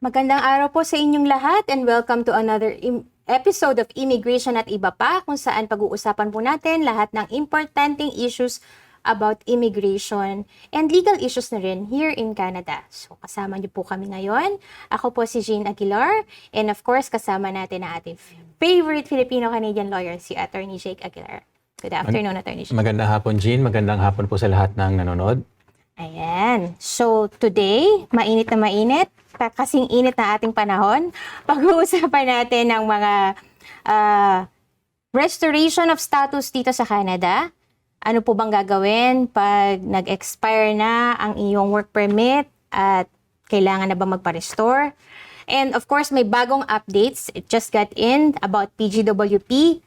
Magandang araw po sa inyong lahat and welcome to another episode of Immigration at Iba Pa, kung saan pag-uusapan po natin lahat ng importanteng issues about immigration and legal issues na rin here in Canada. So kasama niyo po kami ngayon. Ako po si Jean Aguilar and of course kasama natin ang ating favorite Filipino-Canadian lawyer, si Attorney Jake Aguilar. Good afternoon, Attorney Jake. Magandang hapon, Jean. Magandang hapon po sa lahat ng nanonood. Ayan. So today, mainit na mainit, kasing init na ating panahon. Pag-uusapan natin ng mga restoration of status dito sa Canada. Ano po bang gagawin pag nag-expire na ang iyong work permit at kailangan na ba magpa-restore? And of course, may bagong updates. It just got in about PGWP.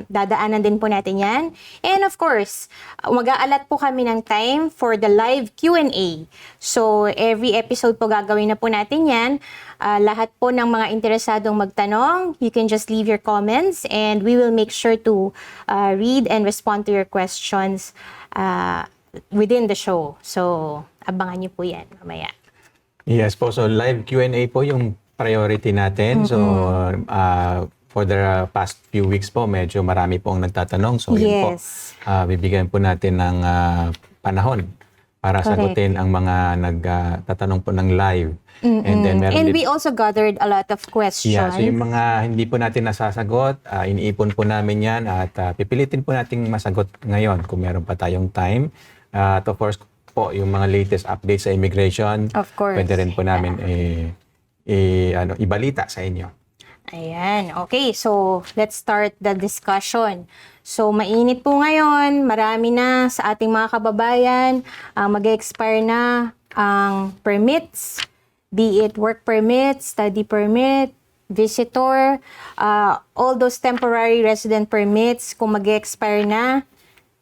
Dadaanan din po natin yan. And of course, mag-aalat po kami ng time for the live Q&A. So, every episode po gagawin na po natin yan. Lahat po ng mga interesadong magtanong, you can just leave your comments and we will make sure to read and respond to your questions within the show. So, abangan niyo po yan mamaya. Yes po. So, live Q&A po yung priority natin. So, for the past few weeks po, medyo marami po ang nagtatanong. So, yun po, bibigyan po natin ng panahon para sagutin ang mga nagtatanong po ng live. And then we also gathered a lot of questions. Yeah, so yung mga hindi po natin nasasagot, iniipon po namin yan at pipilitin po nating masagot ngayon kung meron pa tayong time. At of course po, yung mga latest updates sa immigration, of course, pwede rin po namin ibalita sa inyo. Ayan. Okay, so let's start the discussion. So mainit po ngayon, marami na sa ating mga kababayan, mag-expire na ang permits, be it work permit, study permit, visitor, all those temporary resident permits, kung mag-expire na,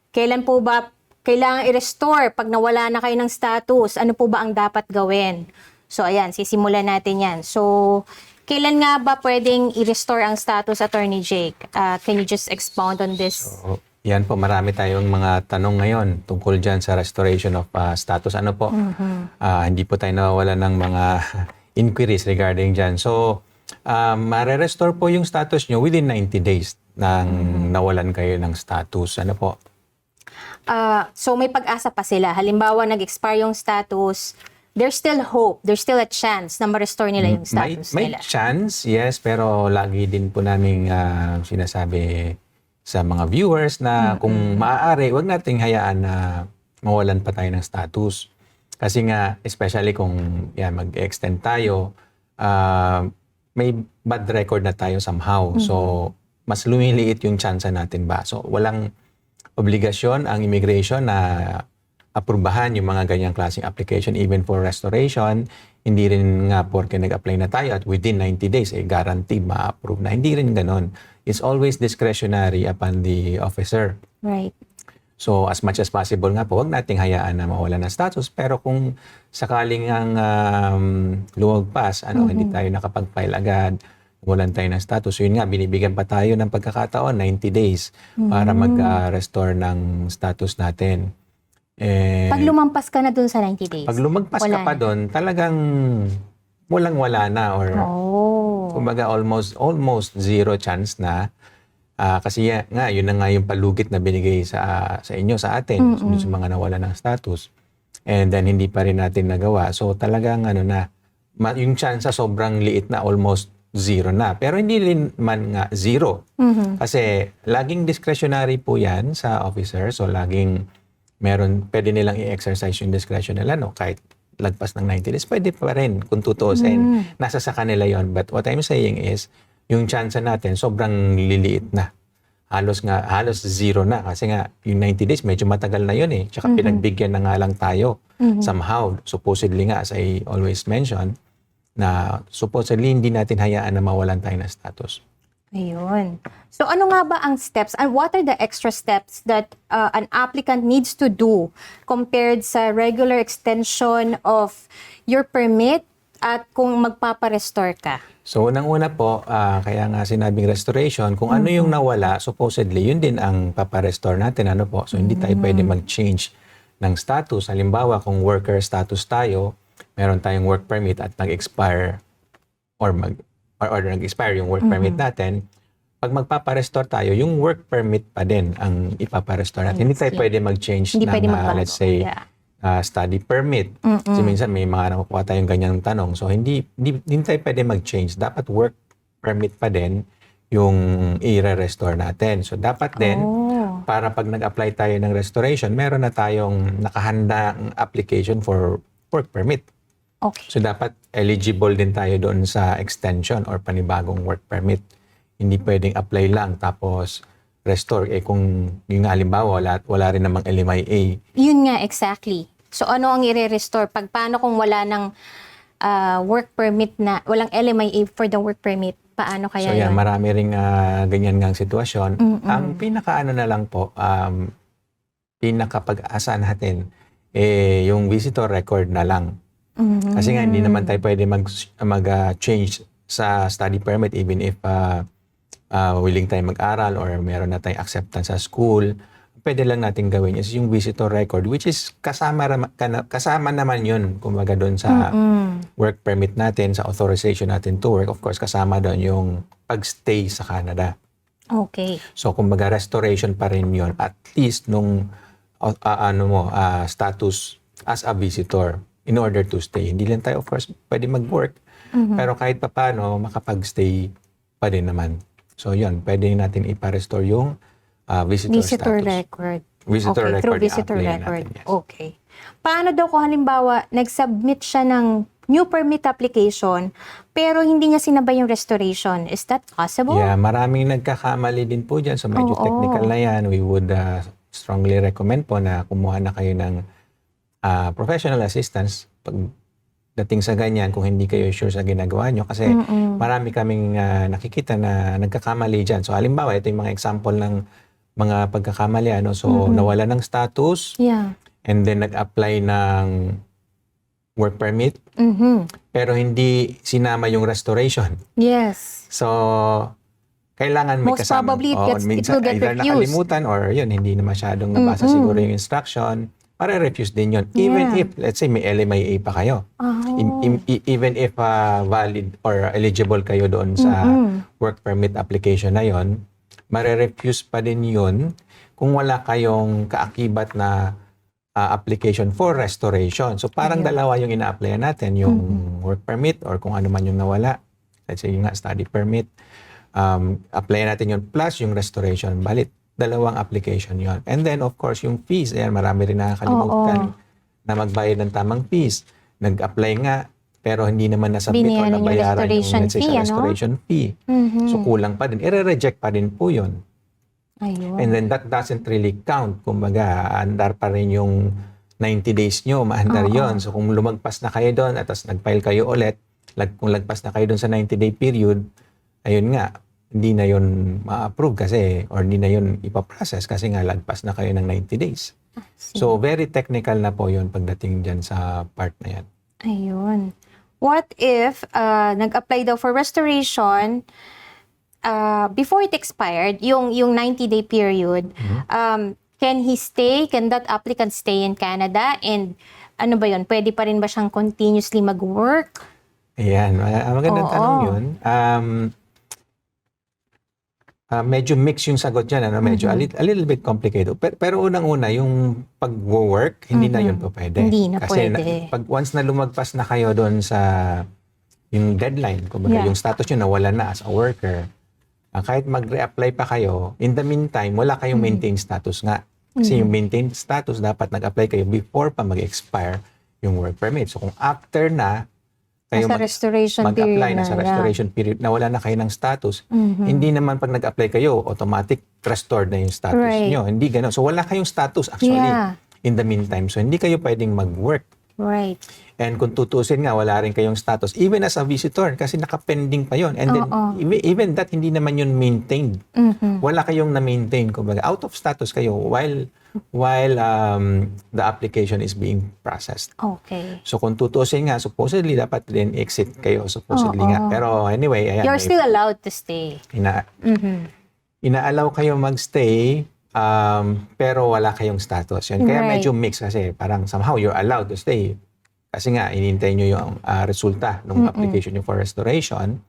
kailan po ba kailangan i-restore pag nawala na kayo ng status? Ano po ba ang dapat gawin? So ayan, sisimulan natin yan. So, kailan nga ba pwedeng i-restore ang status, Attorney Jake? Can you just expound on this? So, yan po, marami tayong mga tanong ngayon tungkol dyan sa restoration of status. Ano po? Hindi po tayo nawawala ng mga inquiries regarding dyan. So, mare-restore po yung status nyo within 90 days nang nawalan kayo ng status. Ano po? So, may pag-asa pa sila. Halimbawa, nag-expire yung status, there's still hope, there's still a chance na ma-restore nila yung status may nila. May chance, yes, pero lagi din po namin sinasabi sa mga viewers na kung maaari, wag nating hayaan na mawalan pa tayo ng status. Kasi nga, especially kung mag-extend tayo, may bad record na tayo somehow. So, mas lumiliit yung chance natin ba? So, walang obligasyon ang immigration na aprubahan yung mga ganyang klaseng application even for restoration. Hindi rin nga porke nag-apply na tayo at within 90 days, guaranteed ma-approve na. Hindi rin ganon. It's always discretionary upon the officer. Right. So, as much as possible nga po, huwag nating hayaan na mawala ng status. Pero kung sakaling ang lumagpas, hindi tayo nakapag-file agad, walan tayo ng status. So, yun nga, binibigyan pa tayo ng pagkakataon, 90 days, para mag-restore ng status natin. Pag lumampas ka na dun sa 90 days? Pag lumagpas ka pa dun, talagang walang-wala na or kumbaga almost zero chance na. Kasi nga, yun na nga yung palugit na binigay sa inyo, sa atin, sa mga nawala ng status. And then, hindi pa rin natin nagawa. So, talagang yung chance sobrang liit na, almost zero na. Pero hindi rin man nga zero. Kasi laging discretionary po yan sa officer. So, laging pwede nilang i-exercise yung discretion nila, kahit lagpas ng 90 days, pwede pa rin kung tutuusin. Nasa sa kanila yon. But what I'm saying is, yung chance natin, sobrang liliit na. Halos zero na. Kasi nga, yung 90 days, medyo matagal na yun eh. Tsaka pinagbigyan na nga lang tayo. Somehow, supposedly nga, as I always mention, na supposedly hindi natin hayaan na mawalan tayo ng status. Ayun. So ano nga ba ang steps and what are the extra steps that an applicant needs to do compared sa regular extension of your permit at kung magpapa-restore ka? So unang-una po, kaya nga sinabing restoration, kung ano yung nawala, supposedly yun din ang papa-restore natin. Ano po? So hindi tayo pwede mag-change ng status. Halimbawa, kung worker status tayo, meron tayong work permit at nag-expire or nag-expire yung work permit natin, pag magpapa-restore tayo, yung work permit pa din ang ipapa-restore natin. Hindi tayo pwede mag-change Hindi ng, pwede magbago. let's say, study permit. Kasi minsan may mga nakukuha tayong ganyang tanong. So, hindi tayo pwede mag-change. Dapat work permit pa din yung i-restore natin. So, dapat din, para pag nag-apply tayo ng restoration, meron na tayong nakahandang application for work permit. Okay. So, dapat eligible din tayo doon sa extension or panibagong work permit. Hindi pwedeng apply lang tapos restore. Kung yung halimbawa, wala rin namang LMIA. Yun nga, exactly. So, ano ang i-restore? Paano kung wala ng work permit na, walang LMIA for the work permit? Paano kaya So, yun? marami ring ganyan ngang sitwasyon. Ang pinakaano na lang po, pinakapag-asa natin, yung visitor record na lang. Kasi nga, hindi naman tayo pwede mag-change sa study permit even if willing tayo mag-aral or meron na tayong acceptance sa school. Pwede lang natin gawin is yung visitor record, which is kasama naman yun, kumbaga doon sa work permit natin, sa authorization natin to work. Of course, kasama doon yung pag-stay sa Canada. Okay. So, kumbaga restoration pa rin yun, at least nung status as a visitor in order to stay. Hindi lang tayo, of course, pwede mag-work, pero kahit papaano, makapag-stay pa din naman. So, yun, pwede natin ipa-restore yung visitor status. Record. Visitor okay, record. through visitor i-apply record. natin, yes. Okay. Paano daw kung halimbawa, nag-submit siya ng new permit application, pero hindi niya sinabay yung restoration? Is that possible? Yeah, maraming nagkakamali din po dyan. So, medyo technical na yan. We would strongly recommend po na kumuha na kayo ng professional assistance pagdating sa ganyan kung hindi kayo sure sa ginagawa nyo. Kasi marami kaming nakikita na nagkakamali dyan. So, halimbawa, ito yung mga example ng mga pagkakamali. So, nawala ng status and then nag-apply ng work permit pero hindi sinama yung restoration. Yes. So, kailangan may Most kasama. probably, it Minsan, will get either refused. nakalimutan or yun, hindi na masyadong nabasa siguro yung instruction. Refuse din yun. Even if, let's say, may LMIA pa kayo. Even if valid or eligible kayo doon sa work permit application na yun, refuse pa din yun kung wala kayong kaakibat na application for restoration. So, parang dalawa yung ina-applyan natin, yung work permit or kung ano man yung nawala. Let's say, yung study permit. Applyan natin yun plus yung restoration. Balit, dalawang application yon. And then, of course, yung fees. Ayan, marami rin nakakalimutan na magbayad ng tamang fees. Nag-apply nga, pero hindi naman nasubmit o nabayaran yung, let's say, sa restoration fee. So, kulang pa din. I-reject pa din po yun. Ayun. And then, that doesn't really count. Kumbaga, andar pa rin yung 90 days nyo, maandar yon. So, kung lumagpas na kayo doon at tapos nag-file kayo ulit, kung lagpas na kayo doon sa 90-day period, ayun nga, hindi na yun ma-approve kasi or hindi na yun ipaprocess kasi nga lagpas na kayo ng 90 days. So, very technical na po yun pagdating dyan sa part na yan. Ayun. What if nag-apply daw for restoration before it expired, yung 90-day period, can he stay? Can that applicant stay in Canada? And ano ba yun? Pwede pa rin ba siyang continuously mag-work? Ayan. Magandang tanong yun. Medyo mixed yung sagot dyan. Medyo a little bit complicated. Pero unang-una, yung pag-work, hindi na yun po pwede. Hindi na kasi pwede. Pag once na lumagpas na kayo doon sa yung deadline, kumbaga yung status nyo nawala na as a worker, kahit mag-reapply pa kayo, in the meantime, wala kayong maintain status nga. Kasi yung maintain status, dapat nag-apply kayo before pa mag-expire yung work permit. So kung after na, kayo mag-apply na sa restoration period na wala na kayo ng status, hindi naman pag nag-apply kayo, automatic restored na yung status nyo. Hindi gano'n. So wala kayong status actually in the meantime. So hindi kayo pwedeng mag-work. Right. And kung tutusin nga, wala rin kayong status, even as a visitor, kasi nakapending pa yon. And then, even that, hindi naman yun maintained. Wala kayong na-maintain. Kumbaga, out of status kayo while the application is being processed. Okay. So, kung tutusin nga, supposedly, dapat din exit kayo, supposedly nga. Pero anyway, ayan. You're still allowed to stay. Ina-allow kayo magstay, pero wala kayong status. Yan. Kaya medyo mixed kasi parang somehow you're allowed to stay. Kasi nga, inintay nyo yung resulta ng application nyo for restoration.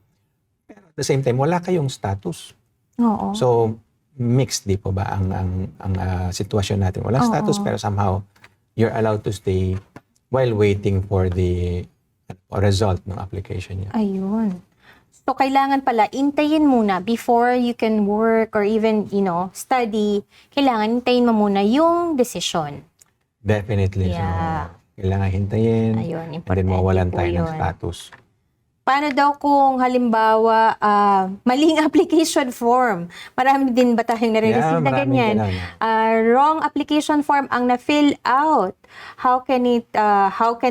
Pero at the same time, wala kayong status. Oo. So, mixed di po ba ang sitwasyon natin? Walang status pero somehow you're allowed to stay while waiting for the result ng application niya. Ayun. So, kailangan pala, intayin muna before you can work or even, study. Kailangan intayin mo muna yung decision. Definitely. Yeah. So, kailangan hintayin. Ayun, And then importante mawalan po tayo ng yun. status. Paano daw kung halimbawa maling application form? Marami din ba tayong nare-receive na maraming ganyan? ganun. Wrong application form ang na-fill out. How can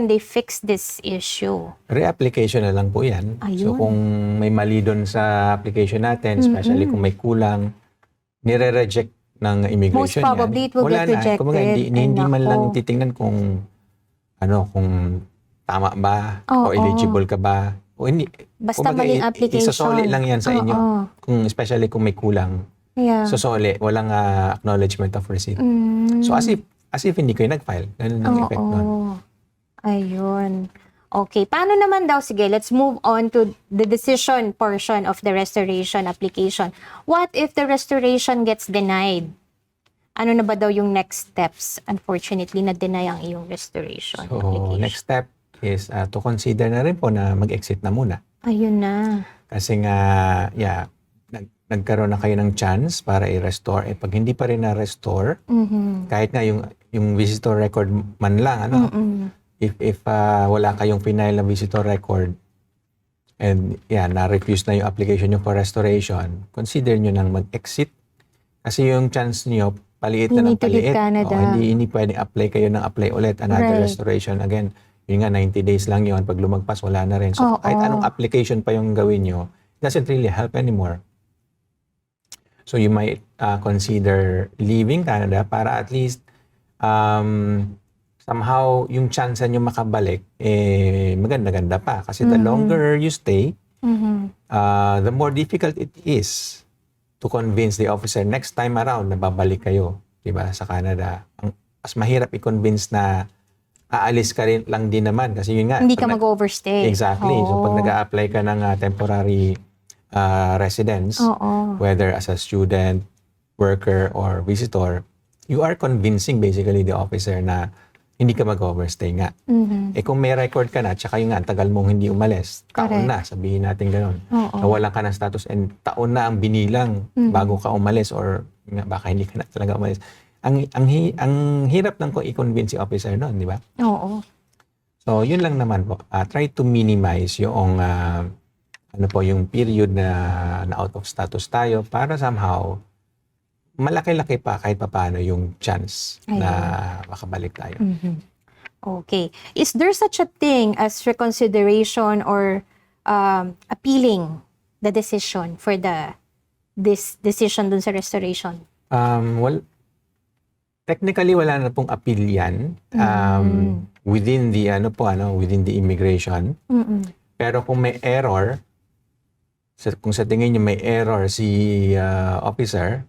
they fix this issue? Re-application na lang po yan. So Ayun. kung may mali doon sa application natin, especially kung may kulang, nire-reject ng immigration Most probably it will wala get na. Kumbaga, rejected. hindi Ay, man nako. lang titingnan kung tama ba o Oo. eligible ka ba o hindi. Basta Kumbaga, maling application. isasoli lang yan sa inyo. Oo. Especially kung may kulang. Yeah. Sosoli, walang acknowledgement of receipt. So as if hindi kayo nag-file. Ganun ang effect nun. Ayun. Okay. Paano naman daw? Sige, let's move on to the decision portion of the restoration application. What if the restoration gets denied? Ano na ba daw yung next steps? Unfortunately, na-deny ang iyong restoration So application. next step is to consider na rin po na mag-exit na muna. Ayun na. Kasi nga, nagkaroon na kayo ng chance para i-restore. Pag hindi pa rin na-restore, kahit nga yung visitor record man lang, if wala kayong final na visitor record, and na-refuse na yung application nyo for restoration, consider nyo nang mag-exit. Kasi yung chance nyo, paliit na ng You need to leave paliit. Canada. Hindi pwedeng apply kayo ng apply ulit, another Right. restoration. Again, yun nga, 90 days lang yun. Pag lumagpas, wala na rin. So, kahit anong application pa yung gawin nyo, it doesn't really help anymore. So, you might consider leaving Canada para at least somehow yung chance nyo makabalik, maganda-ganda pa. Kasi the longer you stay, the more difficult it is to convince the officer next time around na babalik kayo, diba, sa Canada. Mas mahirap i-convince na aalis ka rin lang din naman kasi yun nga. Hindi ka mag-overstay. Exactly. So pag nag-a-apply ka ng temporary residence, whether as a student, worker, or visitor, you are convincing basically the officer na hindi ka mag-overstay nga. Kung may record ka na, tsaka yung nga, tagal mong hindi umalis, taon na, sabihin natin gano'n. Nawalan ka ng status and taon na ang binilang bago ka umalis or nga, baka hindi ka na talaga umalis. Ang hirap lang ko i-convince si officer noon, di ba? Oo. So, yun lang naman po. Try to minimize yung yung period na out of status tayo para somehow malaki-laki pa kahit papaano yung chance na makabalik tayo. Okay. Is there such a thing as reconsideration or appealing the decision for this decision dun sa restoration? Well, technically wala na pong appeal yan within the within the immigration. Pero kung may error, kung sa tingin niyo may error si officer,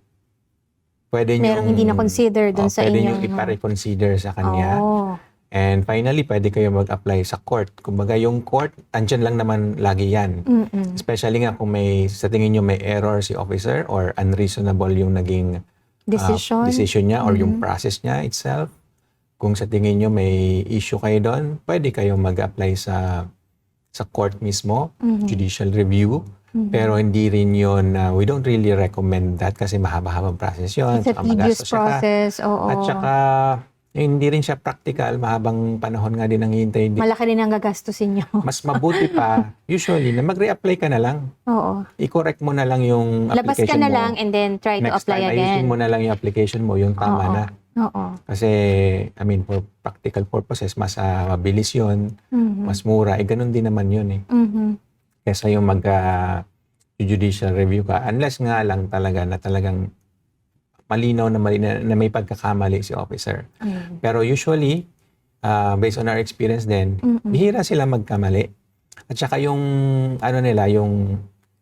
pwede niyo Merong hindi na-consider dun sa pwede inyong... niyo ipa-reconsider sa kanya. Oh. And finally, pwede kayo mag-apply sa court. Kumbaga yung court, andyan lang naman lagi yan. Especially nga kung sa tingin niyo may error si officer or unreasonable yung naging decision niya or yung process niya itself. Kung sa tingin niyo may issue kayo doon, pwede kayo mag-apply sa court mismo, judicial review. Pero hindi rin yun, we don't really recommend that kasi mahaba-habang process yun. It's a tedious process. Oo. At saka, hindi rin siya practical, mahabang panahon nga din ang hintay. Malaki din ang gagastusin nyo. Mas mabuti pa, usually, na mag-re-apply ka na lang. Oo. I-correct mo na lang yung Labas application ka na mo. lang and then try to Next apply time, again. ayusin mo na lang yung application mo, yung tama na. Oo. Kasi, for practical purposes, mas mabilis yun, mas mura. Ganun din naman yun eh. Kesa yung mag-judicial review ka. Unless nga lang talaga na talagang malinaw na may pagkakamali si officer. Pero usually, based on our experience din, bihira sila magkamali. At saka yung, yung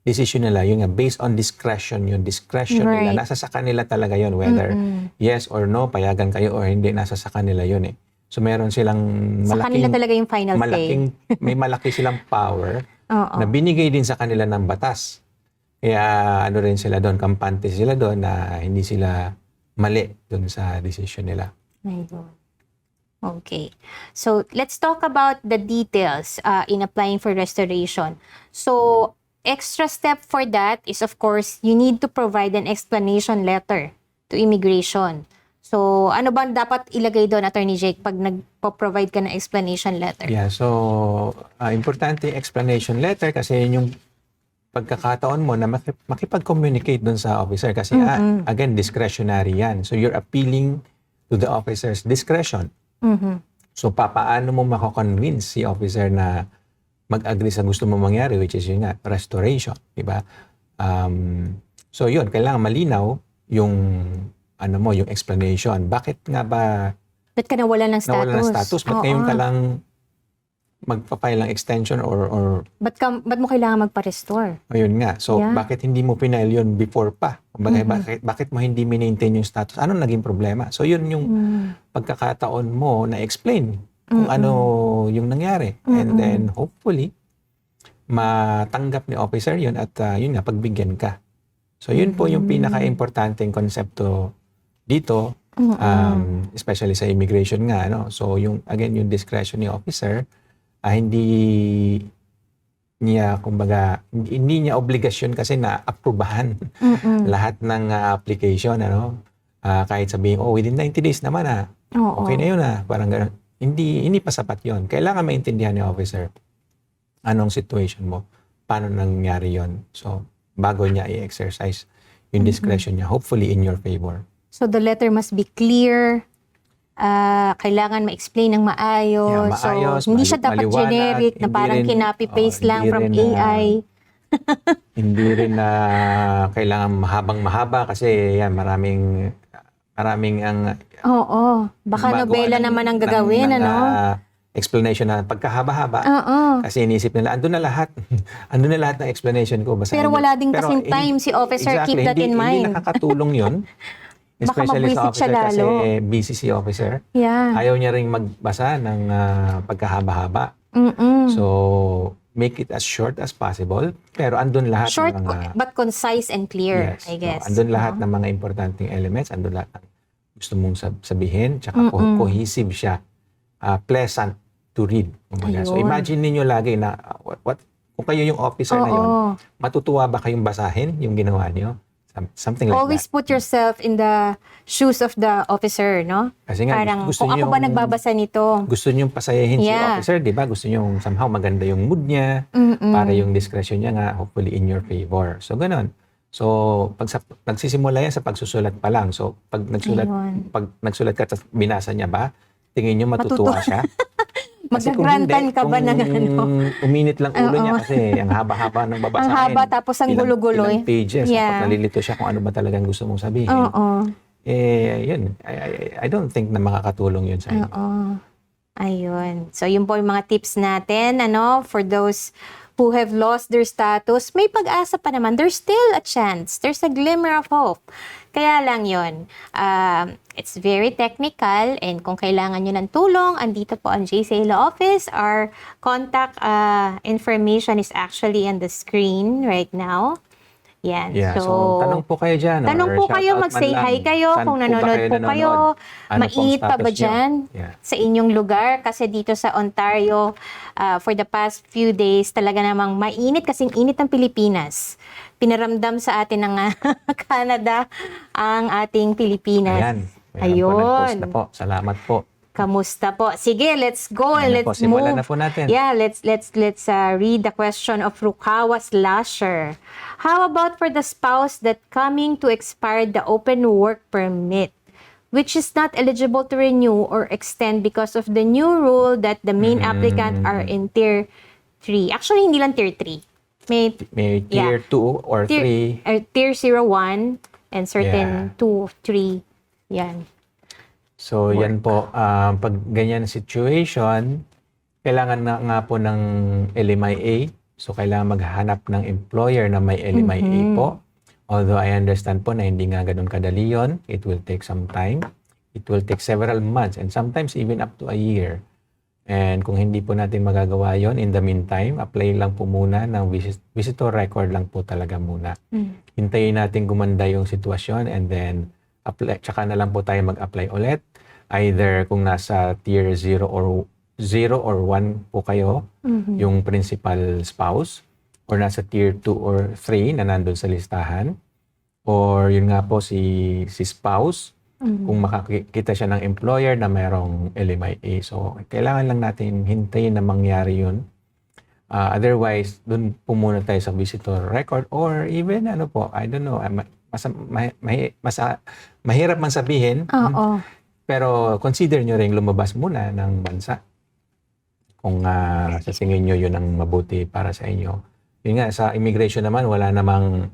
decision nila, yung based on discretion, yung discretion nila, nasa sa kanila talaga yun. Whether yes or no, payagan kayo or hindi, nasa sa kanila yun eh. So meron silang Sa kanila talaga yung final say. may malaki silang power Oo. na binigay din sa kanila ng batas. Kaya ano rin sila doon, kampante sila doon na hindi sila mali doon sa decision nila. Ayun. Okay. So, let's talk about the details in applying for restoration. So, extra step for that is, of course, you need to provide an explanation letter to immigration. So, ano ba dapat ilagay doon, Attorney Jake, pag nagpo-provide ka ng explanation letter? Yeah, so importante yung explanation letter kasi yun yung pagkakataon mo na makipag-communicate doon sa officer kasi again, discretionary yan. So, you're appealing to the officer's discretion. So, paano mo mako-convince si officer na mag-agree sa gusto mo mangyari, which is yun nga, restoration, di ba? So, yun, kailangan malinaw yung yung explanation. Bakit nga ba Ba't ka nawalan ng status? nawalan ng status? Ba't ngayon ka lang magpa-file ng extension or Ba't mo kailangan magpa-restore? ayun nga. So, Yeah. bakit hindi mo pinail yun before pa? Bakit mo hindi maintain yung status? Anong naging problema? So, yun yung pagkakataon mo na explain kung ano yung nangyari. And then, hopefully, matanggap ni officer yun at yun nga, pagbigyan ka. So, yun po yung pinaka-importanteng konsepto dito, especially sa immigration nga. No? So, yung discretion ni officer, hindi niya, kumbaga, hindi niya obligasyon kasi na aprubahan lahat ng application, kahit sabihin, within 90 days naman, okay na yun, parang gano'n. Hindi pa sapat yun. Kailangan maintindihan ni officer anong situation mo, paano nangyari yun. So, bago niya i-exercise yung discretion niya, hopefully in your favor. So, the letter must be clear. Kailangan ma-explain ng maayos. Maayos, So, hindi siya dapat maliwanag, generic na hindi parang rin- copy-paste lang hindi from rin, AI. Hindi rin na kailangan mahabang-mahaba kasi yan, maraming ang Oo. Baka gumagawa nobela naman ang gagawin, explanation na pagkahaba-haba. Oo. Kasi inisip nila, andun na lahat. andun na lahat ng explanation ko. Basahin Pero mo. wala din Pero kasing time si officer, keep that in mind. Hindi nakakatulong yun. Baka Especially sa mabwisit siya officer kasi lalo. busy si officer. Yeah. Ayaw niya ring magbasa ng pagkahaba-haba. So, make it as short as possible. Pero andun lahat Short ng mga... but concise and clear, Yes. I guess. Andun lahat ng mga importanteng elements. Andun lahat ng gusto mong sabihin. Tsaka cohesive siya. Pleasant to read. So, Ayun. imagine ninyo lagi na kung kayo yung officer na yun, matutuwa ba kayong basahin yung ginawa niyo? Something like Always that. put yourself in the shoes of the officer, no? Kasi nga, Parang, gusto kung ako ba niyong- nagbabasa nito? Gusto niyong pasayahin si Yeah. officer, di ba? Gusto niyong somehow maganda yung mood niya, para yung discretion niya nga, hopefully in your favor. So, ganun. So, nagsisimula yan sa pagsusulat pa lang. So, pag nagsulat ka, tapos binasa niya ba, tingin niyo matutuwa siya? Kasi kung Magagrantan ka ba ng kung uminit lang ulo niya kasi ang haba-haba ng babasahin. Ang haba tapos ang gulo-gulo Ilang pages. Yeah. Kapag nalilito siya kung ano ba talagang gusto mong sabihin. Oo. Yun. I don't think na makakatulong yun sa inyo. Oo. Ayun. So, yun po yung mga tips natin, for those who have lost their status. May pag-asa pa naman. There's still a chance. There's a glimmer of hope. Kaya lang yun. It's very technical and kung kailangan nyo ng tulong, andito po ang JCA Law Office. Our contact information is actually on the screen right now. Yan. Yeah, so tanong po kayo dyan. Tanong po kayo, mag-say hi kayo kung nanonood po kayo. Mainit pa ba dyan sa inyong lugar? Kasi dito sa Ontario, for the past few days, talaga namang mainit kasing init ng Pilipinas. Pinaramdam sa atin ng Canada ang ating Pilipinas. Ayan. Ayun. Na po. Salamat po. Kamusta po? Sige, let's go and Ayan na po, let's simulan move. na po natin. Yeah, let's read the question of Rukawa Slasher. How about for the spouse that coming to expire the open work permit, which is not eligible to renew or extend because of the new rule that the main applicant are in tier 3. Actually, hindi lang tier 3. May tier 2 or 3. Tier 0, 1, and certain 2, 3. Yan. So, yan po. Pag ganyan situation, kailangan na nga po ng LMIA. So, kailangan maghanap ng employer na may LMIA po. Although I understand po na hindi nga ganun kadali yun. It will take some time. It will take several months and sometimes even up to a year. And kung hindi po natin magagawa yon, in the meantime, apply lang po muna ng visitor record lang po talaga muna. Hintayin natin gumanda yung sitwasyon and then apply, tsaka na lang po tayo mag-apply ulit. Either kung nasa tier 0 or 1 po kayo, yung principal spouse, or nasa tier 2 or 3 na nandun sa listahan, or yun nga po si spouse, kung makakita siya ng employer na mayroong LMIA. So, kailangan lang natin hintayin na mangyari yun. Otherwise, dun po muna tayo sa visitor record or even I don't know, mahirap man sabihin, pero consider nyo rin lumabas muna ng bansa. Kung sa tingin nyo yun ang mabuti para sa inyo. Yun nga, sa immigration naman, wala namang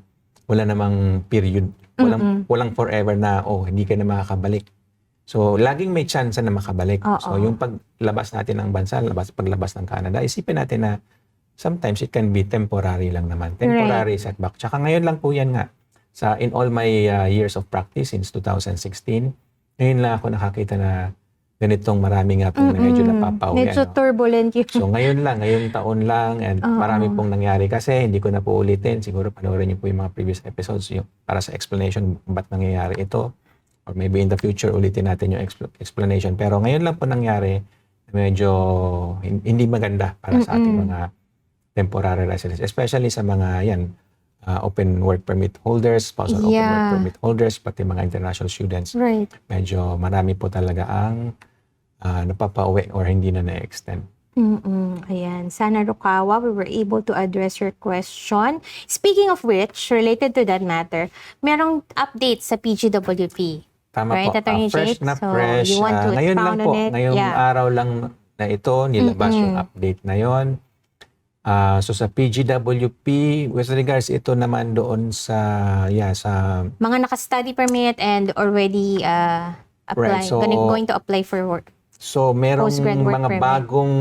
period. Walang forever na, hindi ka na makakabalik. So, laging may chance na makabalik. So, yung paglabas natin ng bansa, paglabas ng Canada, isipin natin na sometimes it can be temporary lang naman. Temporary setback. Tsaka ngayon lang po yan nga. In all my years of practice since 2016, ngayon lang ako nakakita na ganitong marami nga pong medyo napapauwi. Medyo turbulent yun. So ngayong taon lang and marami pong nangyari kasi hindi ko na po ulitin. Siguro panoorin niyo po yung mga previous episodes para sa explanation ba't nangyayari ito. Or maybe in the future ulitin natin yung explanation. Pero ngayon lang po nangyari medyo hindi maganda para sa ating mga temporary residents. Especially sa mga open work permit holders, spousal open work permit holders, pati mga international students. Right. Medyo marami po talaga ang napapauwi or hindi na na-extend. Ayan. Sana Rukawa, we were able to address your question. Speaking of which, related to that matter, merong update sa PGWP. Tama right, po. Attorney Fresh Jake? na So, fresh. you want to Ngayon lang expound po, on it? ngayong araw lang na ito, nilabas yung update na yon. So sa PGWP, with regards ito naman doon sa mga naka-study permit and already apply, Right, so- going to apply for work. So merong Postgrad work mga permit. bagong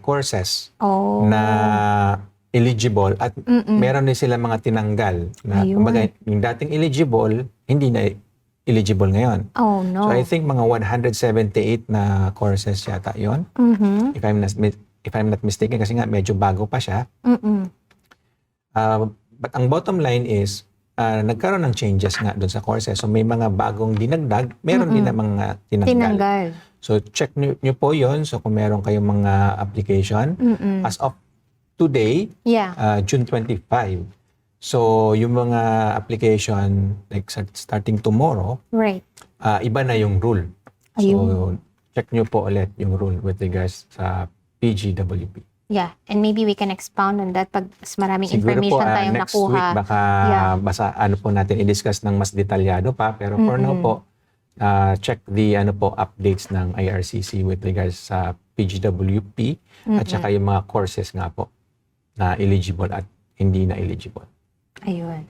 courses Oh. na eligible at meron din sila mga tinanggal na Ayun. kumbaga yung dating eligible hindi na eligible ngayon. Oh, no. So I think mga 178 na courses yata 'yon. If I'm not mistaken kasi nga medyo bago pa siya. But ang bottom line is nagkaroon ng changes nga doon sa courses. So may mga bagong dinagdag, meron din na mga tinanggal. So check nyo po 'yon. So kung meron kayong mga application as of today, June 25. So yung mga application like starting tomorrow, Right. Iba na yung rule. So Ayun. check nyo po ulit yung rule with regards sa PGWP. Yeah, and maybe we can expound on that pag mas maraming Siguro information po tayong next nakuha. week baka po natin i-discuss ng mas detalyado pa, pero for now po check the updates ng IRCC with regards sa PGWP at saka yung mga courses nga po na eligible at hindi na eligible. Ayun.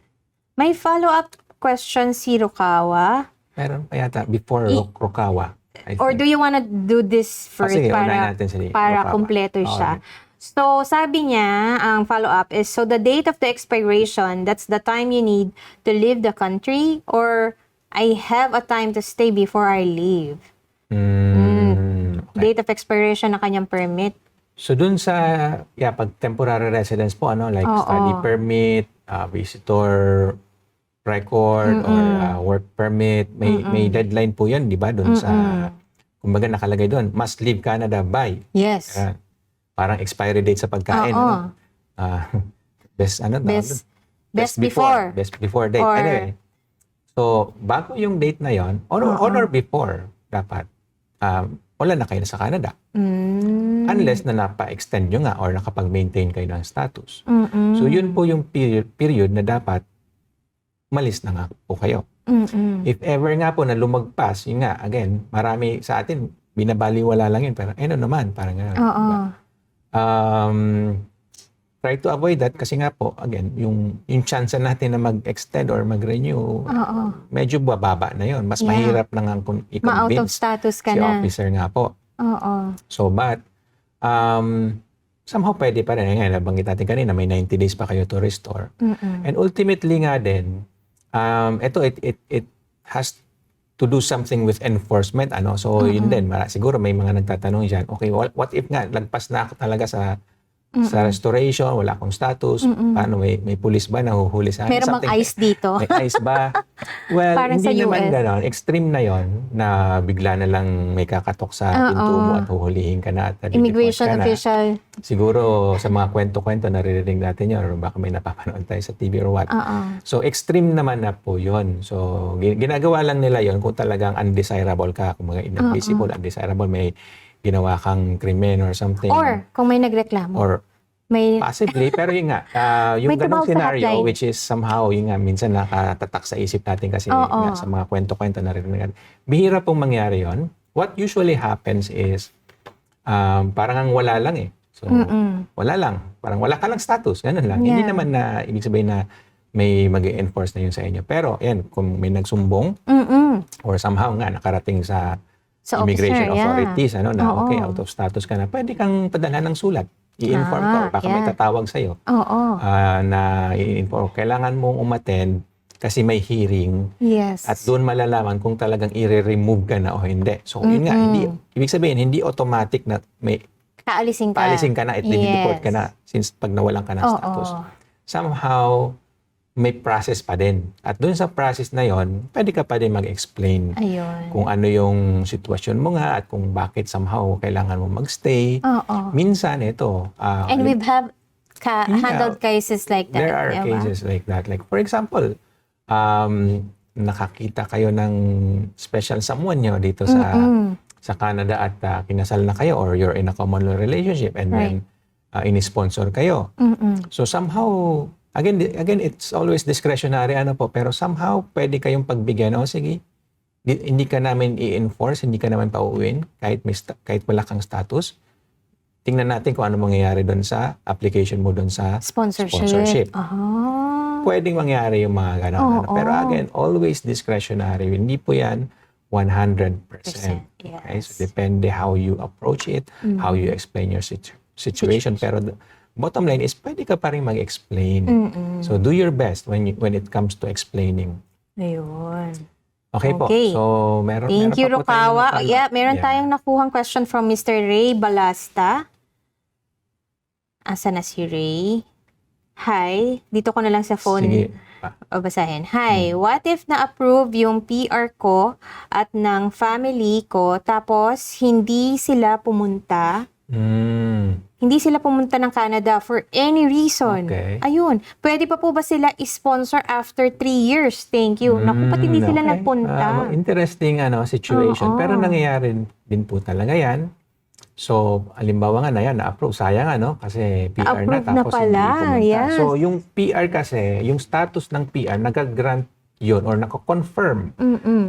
May follow-up question si Rukawa. Meron pa yata before Rukawa. I Or think. do you wanna do this first Sige, unahin para natin si para Rukawa. kumpleto siya? Okay. So, sabi niya, ang follow-up is, so the date of the expiration, that's the time you need to leave the country, or I have a time to stay before I leave? Okay. Date of expiration ng kanyang permit. So dun sa pag temporary residence po like study permit, visitor record or work permit, may deadline po 'yan, 'di ba? Dun sa kumbaga nakalagay doon, must leave Canada by. Yes. Parang expiry date sa pagkain, ano? Best before. date. Or- Anyway. So, bago yung date na 'yon, on or before dapat wala na kayo sa Canada. Unless na napa-extend nyo nga or nakapag-maintain kayo ng status. So, yun po yung period na dapat malis na nga po kayo. If ever nga po na lumagpas, yun nga, again, marami sa atin, binabaliwala lang yun. Pero naman, parang gano'n. Diba? Try to avoid that kasi nga po, again, yung chance natin na mag-extend or mag-renew, medyo bababa na yun. Mas mahirap na nga kung Ma-out of i-convince status ka si na. officer nga po. Oo. So, but, somehow pwede pa rin. Ngayon, nabanggit natin kanina, may 90 days pa kayo to restore. And ultimately nga din, it has to do something with enforcement, ano. So, yun din, siguro may mga nagtatanong diyan, okay, what if nga lagpas na ako talaga sa restoration, wala akong status, paano, may pulis ba nahuhuli sa akin? Meron bang ICE dito? May ICE ba? Well, Parang sa hindi naman US. gano'n. Extreme na yon na bigla na lang may kakatok sa pinto mo at huhulihin ka na at Immigration ka na. official. Siguro sa mga kwento-kwento naririnig natin yun or baka may napapanood tayo sa TV or what. So extreme naman na po yun. So ginagawa lang nila yon kung talagang undesirable ka, kung mga inadmissible, undesirable, may ginawa kang krimen or something. Or kung may nagreklamo. Or May possibly, pero yun nga, yung May ganong tumawag sa scenario, hotline. which is somehow, yun nga, minsan nakatatak sa isip natin kasi nga, sa mga kwento-kwento na rin. Bihira pong mangyari yon. What usually happens is, parang ang wala lang eh. So, wala lang. Parang wala ka lang status. Ganun lang. Hindi naman na, ibig sabihin na may mag-enforce na yun sa inyo. Pero, yan, kung may nagsumbong, or somehow nga, nakarating sa immigration officer, authorities, ano, na Oo. okay, out of status ka na, pwede kang padala ng sulat. I-inform ka or baka may tatawag sa'yo na i-inform. Kailangan mong umattend kasi may hearing Yes. at doon malalaman kung talagang i-remove ka na o hindi. So, yun nga, ibig sabihin, hindi automatic na may Kaalisin ka. paalisin ka na at deport ka na since pag nawalan ka ng status. Somehow, may process pa din. At doon sa process na yon, pwede ka pa din mag-explain Ayun. kung ano yung sitwasyon mo nga at kung bakit somehow kailangan mo magstay. Minsan ito. And we've handled cases like that. There are diba? cases like that. Like for example, nakakita kayo ng special someone nyo dito sa Canada at kinasal na kayo or you're in a common law relationship and then in-sponsor kayo. So somehow, again, it's always discretionary pero somehow pwede kayong pagbigyan, sige, hindi ka namin i-enforce, hindi ka naman pauuwin kahit wala kang status. Tingnan natin kung ano mangyayari doon sa application mo doon sa sponsorship. Pwedeng mangyari yung mga gano'n. Pero again, always discretionary. Hindi po yan 100%. Okay? So depende how you approach it, how you explain your situation. Pero bottom line is, pwede ka pa rin mag-explain. So, do your best when it comes to explaining. Ayun. Okay po. So, meron Thank you, pa po tayong Rukawa. napanood. Meron tayong nakuhang question from Mr. Ray Balasta. Asa na si Ray? Hi. Dito ko na lang sa phone. Sige. O basahin. Hi, what if na-approve yung PR ko at ng family ko tapos hindi sila pumunta? Hindi sila pumunta ng Canada for any reason. Okay. Ayun. Pwede pa po ba sila i-sponsor after 3 years? Thank you. Naku, pati hindi sila nagpunta. Interesting situation. Pero nangyayari din po talaga yan. So, alimbawa nga na yan, na-approve. Sayang kasi PR na Na-approve na tapos pala, hindi pumunta. yes. So, yung PR kasi, yung status ng PR, nag-grant yun or naka-confirm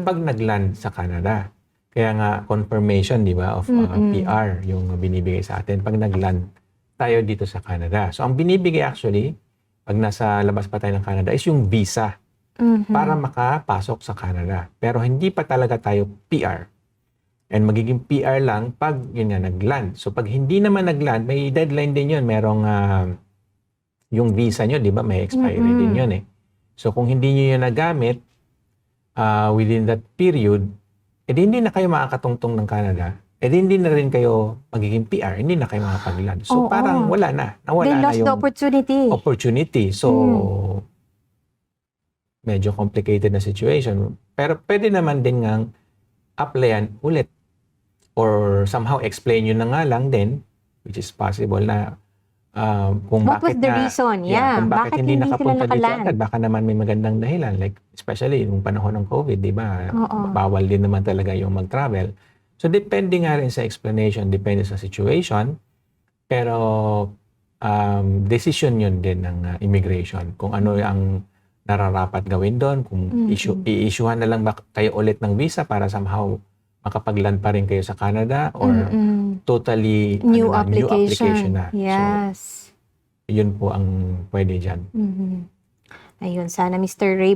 pag nag-land sa Canada. Kaya nga, confirmation, di ba, of PR, yung binibigay sa atin pag nag-land tayo dito sa Canada. So, ang binibigay actually, pag nasa labas pa tayo ng Canada, is yung visa para makapasok sa Canada. Pero hindi pa talaga tayo PR. And magiging PR lang pag yun nga, nag-land. So, pag hindi naman nag-land, may deadline din yun. Merong yung visa nyo, di ba, may expiry din yun eh. So, kung hindi nyo yun nagamit within that period, edi hindi na kayo makakatungtong ng Canada, edi hindi na rin kayo magiging PR, hindi na kayo makapag-land. So parang wala na. Nawala They na lost yung the opportunity. So, medyo complicated na situation. Pero pwede naman din ngang applyan ulit. Or somehow explain yun na nga lang din, which is possible na kung What bakit was the na, reason? Yeah, kung bakit hindi sila nakapunta dito nakaland? agad, baka naman may magandang dahilan. Like, especially nung panahon ng COVID, di ba? Oo. Bawal din naman talaga yung mag-travel. So, depende nga rin sa explanation, depende sa situation. Pero, decision yun din ng immigration. Kung ano ang nararapat gawin doon, kung i-issuehan na lang ba kayo ulit ng visa para somehow makapag-land pa rin kayo sa Canada or totally New new application application. na. Yes. So, yun po ang pwede dyan. Ayun, sana Mr. Ray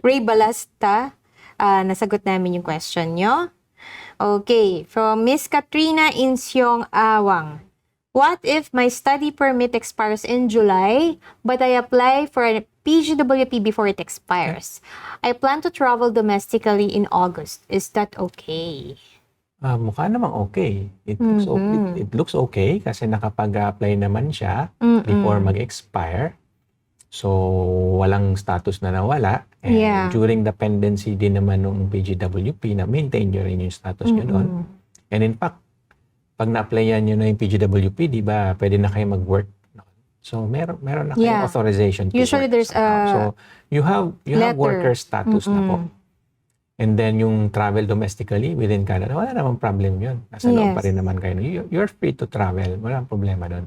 Ray Balasta, nasagot namin yung question nyo. Okay, from Miss Katrina Insyong Awang. What if my study permit expires in July, but I apply for a PGWP before it expires. I plan to travel domestically in August. Is that okay? Mukha namang okay. It looks okay kasi nakapag-apply naman siya before mag-expire. So, walang status na nawala. And Yeah. during the pendency din naman ng PGWP, na-maintain nyo rin yung status nyo doon. And in fact, pag na-applyan nyo na yung PGWP, di ba, pwede na kayo mag-work. So, meron na kayong authorization to Usually work there's somehow. So, you have letter. worker status na po. And then, yung travel domestically within Canada, wala namang problem yun. Nasa loob pa rin naman kayo. You're free to travel. Walang problema doon.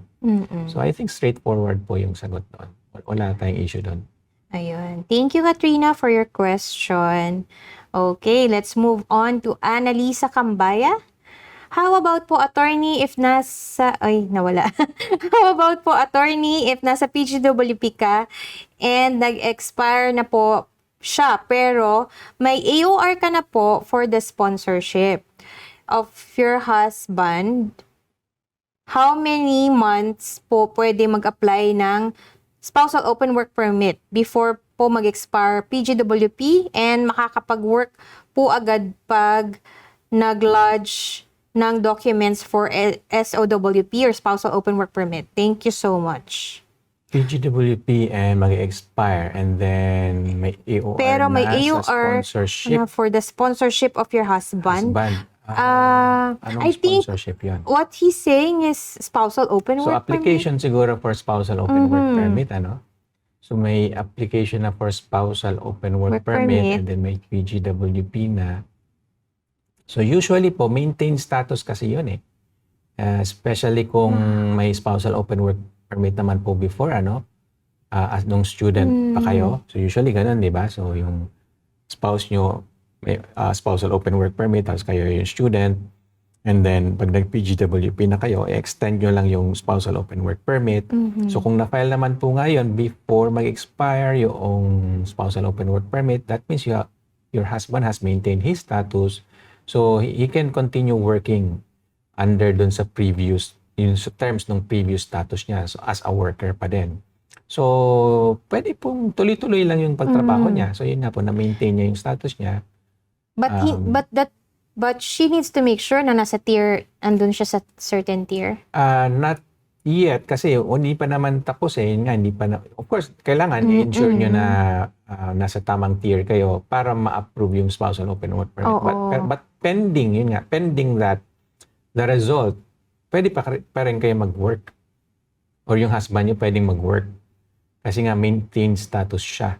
So, I think straightforward po yung sagot doon. Wala tayong issue doon. Ayun. Thank you, Katrina, for your question. Okay, let's move on to Annalisa Cambaya. How about po, attorney, if nasa... Ay, nawala. How about po, attorney, if nasa PGWP ka and nag-expire na po siya, pero may AOR ka na po for the sponsorship of your husband, how many months po pwede mag-apply ng spousal open work permit before po mag-expire PGWP and makakapag-work po agad pag nag-lodge ng documents for SOWP or spousal open work permit? Thank you so much. PGWP and mag-expire and then may AOR Pero may na AOR sa sponsorship. for the sponsorship of your husband. Anong I think sponsorship yun? what he's saying is spousal open So, work application siguro for spousal open work permit, ano? So, may application na for spousal open work permit and then may PGWP na. So, usually po, maintain status kasi yun eh. Especially kung may spousal open work permit naman po before, as nung student pa kayo. So, usually ganun, di ba? So, yung spouse nyo, may spousal open work permit, tapos kayo yung student. And then, pag nag-PGWP na kayo, i-extend nyo lang yung spousal open work permit. So, kung na-file naman po ngayon before mag-expire yung spousal open work permit, that means your husband has maintained his status. So, he can continue working under dun sa previous, yung sa terms ng previous status niya. So, as a worker pa din. So, pwede pong tuloy-tuloy lang yung pagtrabaho niya. So, yun nga po, na-maintain niya yung status niya. But she needs to make sure na nasa tier, andun siya sa certain tier. Not yet, kasi hindi pa naman tapos eh. Yun nga, hindi pa na, of course, kailangan i-ensure nyo na nasa tamang tier kayo para ma-approve yung spousal open work permit. But pending, yun nga, pending that, the result, pwede pa rin kayo mag-work. Or yung husband nyo pwedeng mag-work. Kasi nga, maintain status siya.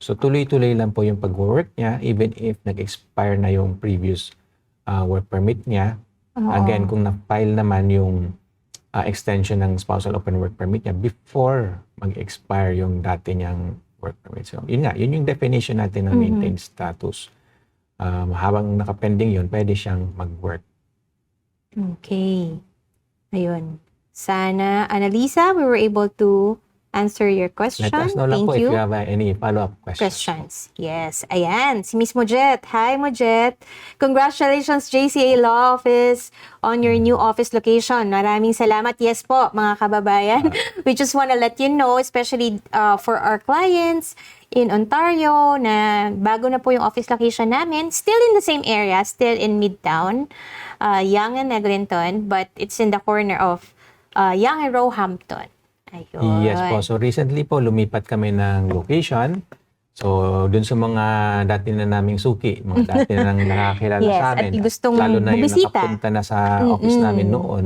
So, tuloy-tuloy lang po yung pag-work niya, even if nag-expire na yung previous work permit niya. Again, kung na-file naman yung extension ng spousal open work permit niya before mag-expire yung dati niyang work permit. So, yun nga, yun yung definition natin ng maintained status. Habang nakapending yun, pwede siyang mag-work. Okay. Ayun. Sana, Annalisa, we were able to answer your question. Let us know lang Thank po you. if you have any follow-up questions. Yes. Ayan. Si Miss Mojet. Hi, Mojet. Congratulations, JCA Law Office, on your new office location. Maraming salamat. Yes po, mga kababayan. We just want to let you know, especially for our clients in Ontario, na bago na po yung office location namin. Still in the same area, still in Midtown, Yonge and Eglinton, but it's in the corner of Yonge and Roehampton. Ayun. Yes po. So recently po, lumipat kami ng location. So dun sa mga dati na naming suki, mga dati na nang nakakilala sa amin, at gustong lalo na yung bumisita. nakapunta na sa office namin noon.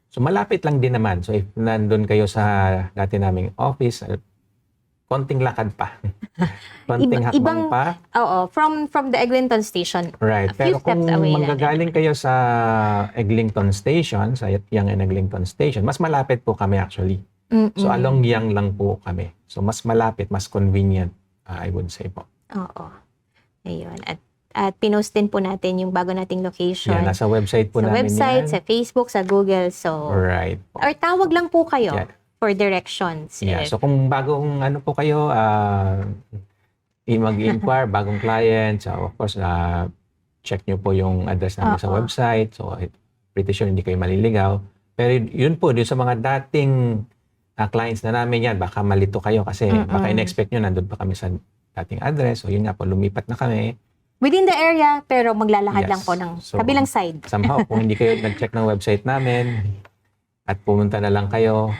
So malapit lang din naman. So if nandun kayo sa dati naming office, konting lakad pa. Konting hakbang pa. Oo, from the Eglinton Station. Right. A few Pero kung steps away lang. manggagaling kayo sa Eglinton Station, sa Yonge and Eglinton Station, mas malapit po kami actually. So along Yonge lang po kami. So mas malapit, mas convenient, I would say po. Oo. Ayun. At pinost din po natin yung bago nating location. Yeah, nasa website po sa namin website, yan. sa Facebook, sa Google. So, Right po. or tawag lang po kayo Yeah. for directions. Yeah. So kung bagong ano po kayo, mag-inquire, bagong client, so of course, check nyo po yung address namin sa website. So pretty sure hindi kayo maliligaw. Pero yun po, yun sa mga dating clients na namin yan, baka malito kayo kasi baka in-expect nyo nandun pa kami sa dating address. So yun nga po, lumipat na kami. Within the area, pero maglalakad lang po ng So, kabilang side. Somehow, kung hindi kayo nag-check ng website namin at pumunta na lang kayo,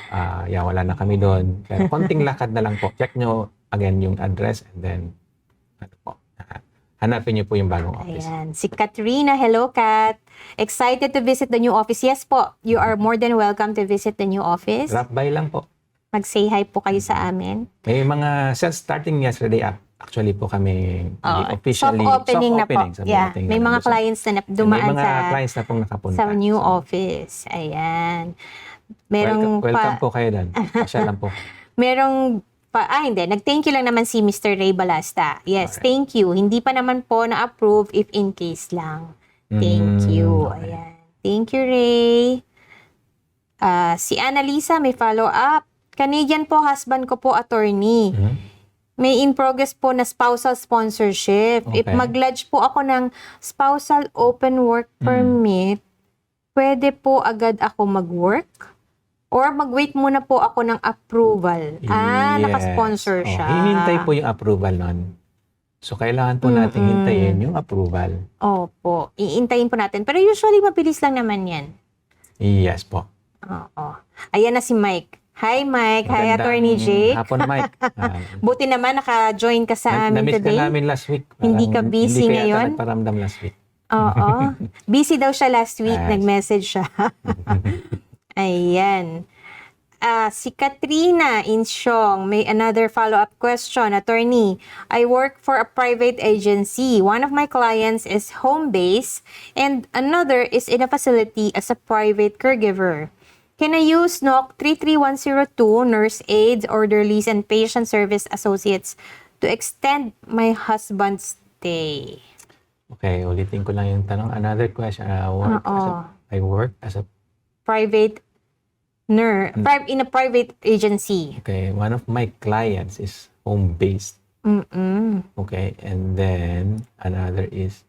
wala na kami doon. Pero konting lakad na lang po. Check nyo again yung address and then hanapin nyo po yung bagong office. Ayan. Si Katrina, hello Kat. Excited to visit the new office? Yes po, you are more than welcome to visit the new office. Drop by lang po. Mag-say hi po kayo sa amin. May mga sales starting yesterday actually po kami officially soft opening na po. sabi Yeah. natin, May mga ganun. clients na dumaan May mga clients na pong nakapunta. sa new So, office. Ayan. Merong welcome po kayo doon. Pasya lang po. Merong hindi. Nag-thank you lang naman si Mr. Ray Balasta. Yes, thank you. Hindi pa naman po na-approve if in case lang. Thank you. Okay. Ayan. Thank you, Ray. Si Annalisa may follow-up. Canadian po, husband ko po, attorney. May in progress po na spousal sponsorship. If Okay. mag-lodge po ako ng spousal open work permit, pwede po agad ako mag-work? Or mag-wait muna po ako ng approval? Yes. Nakasponsor siya. Hihintay po yung approval nun. So, kailangan po natin hintayin yung approval. Opo. Iintayin po natin. Pero usually, mabilis lang naman yan. Yes po. Oo. Ayan na si Mike. Hi, Mike. Hi, Attorney Jake. Hapon, Mike. Buti naman naka-join ka sa amin Na-miss today. ka namin last week. Hindi ka busy hindi ngayon? Hindi ka nagparamdam last week. Oo. Busy daw siya last week. Yes. Nag-message siya. Ayan. Si Katrina Insyong, may another follow-up question. Attorney, I work for a private agency. One of my clients is home-based and another is in a facility as a private caregiver. Can I use NOC 33102, nurse aides, orderlies, and patient service associates to extend my husband's stay? Okay, ulitin ko lang yung tanong. Another question. I work as a Private nurse, in a private agency. Okay, one of my clients is home-based. Okay, and then another is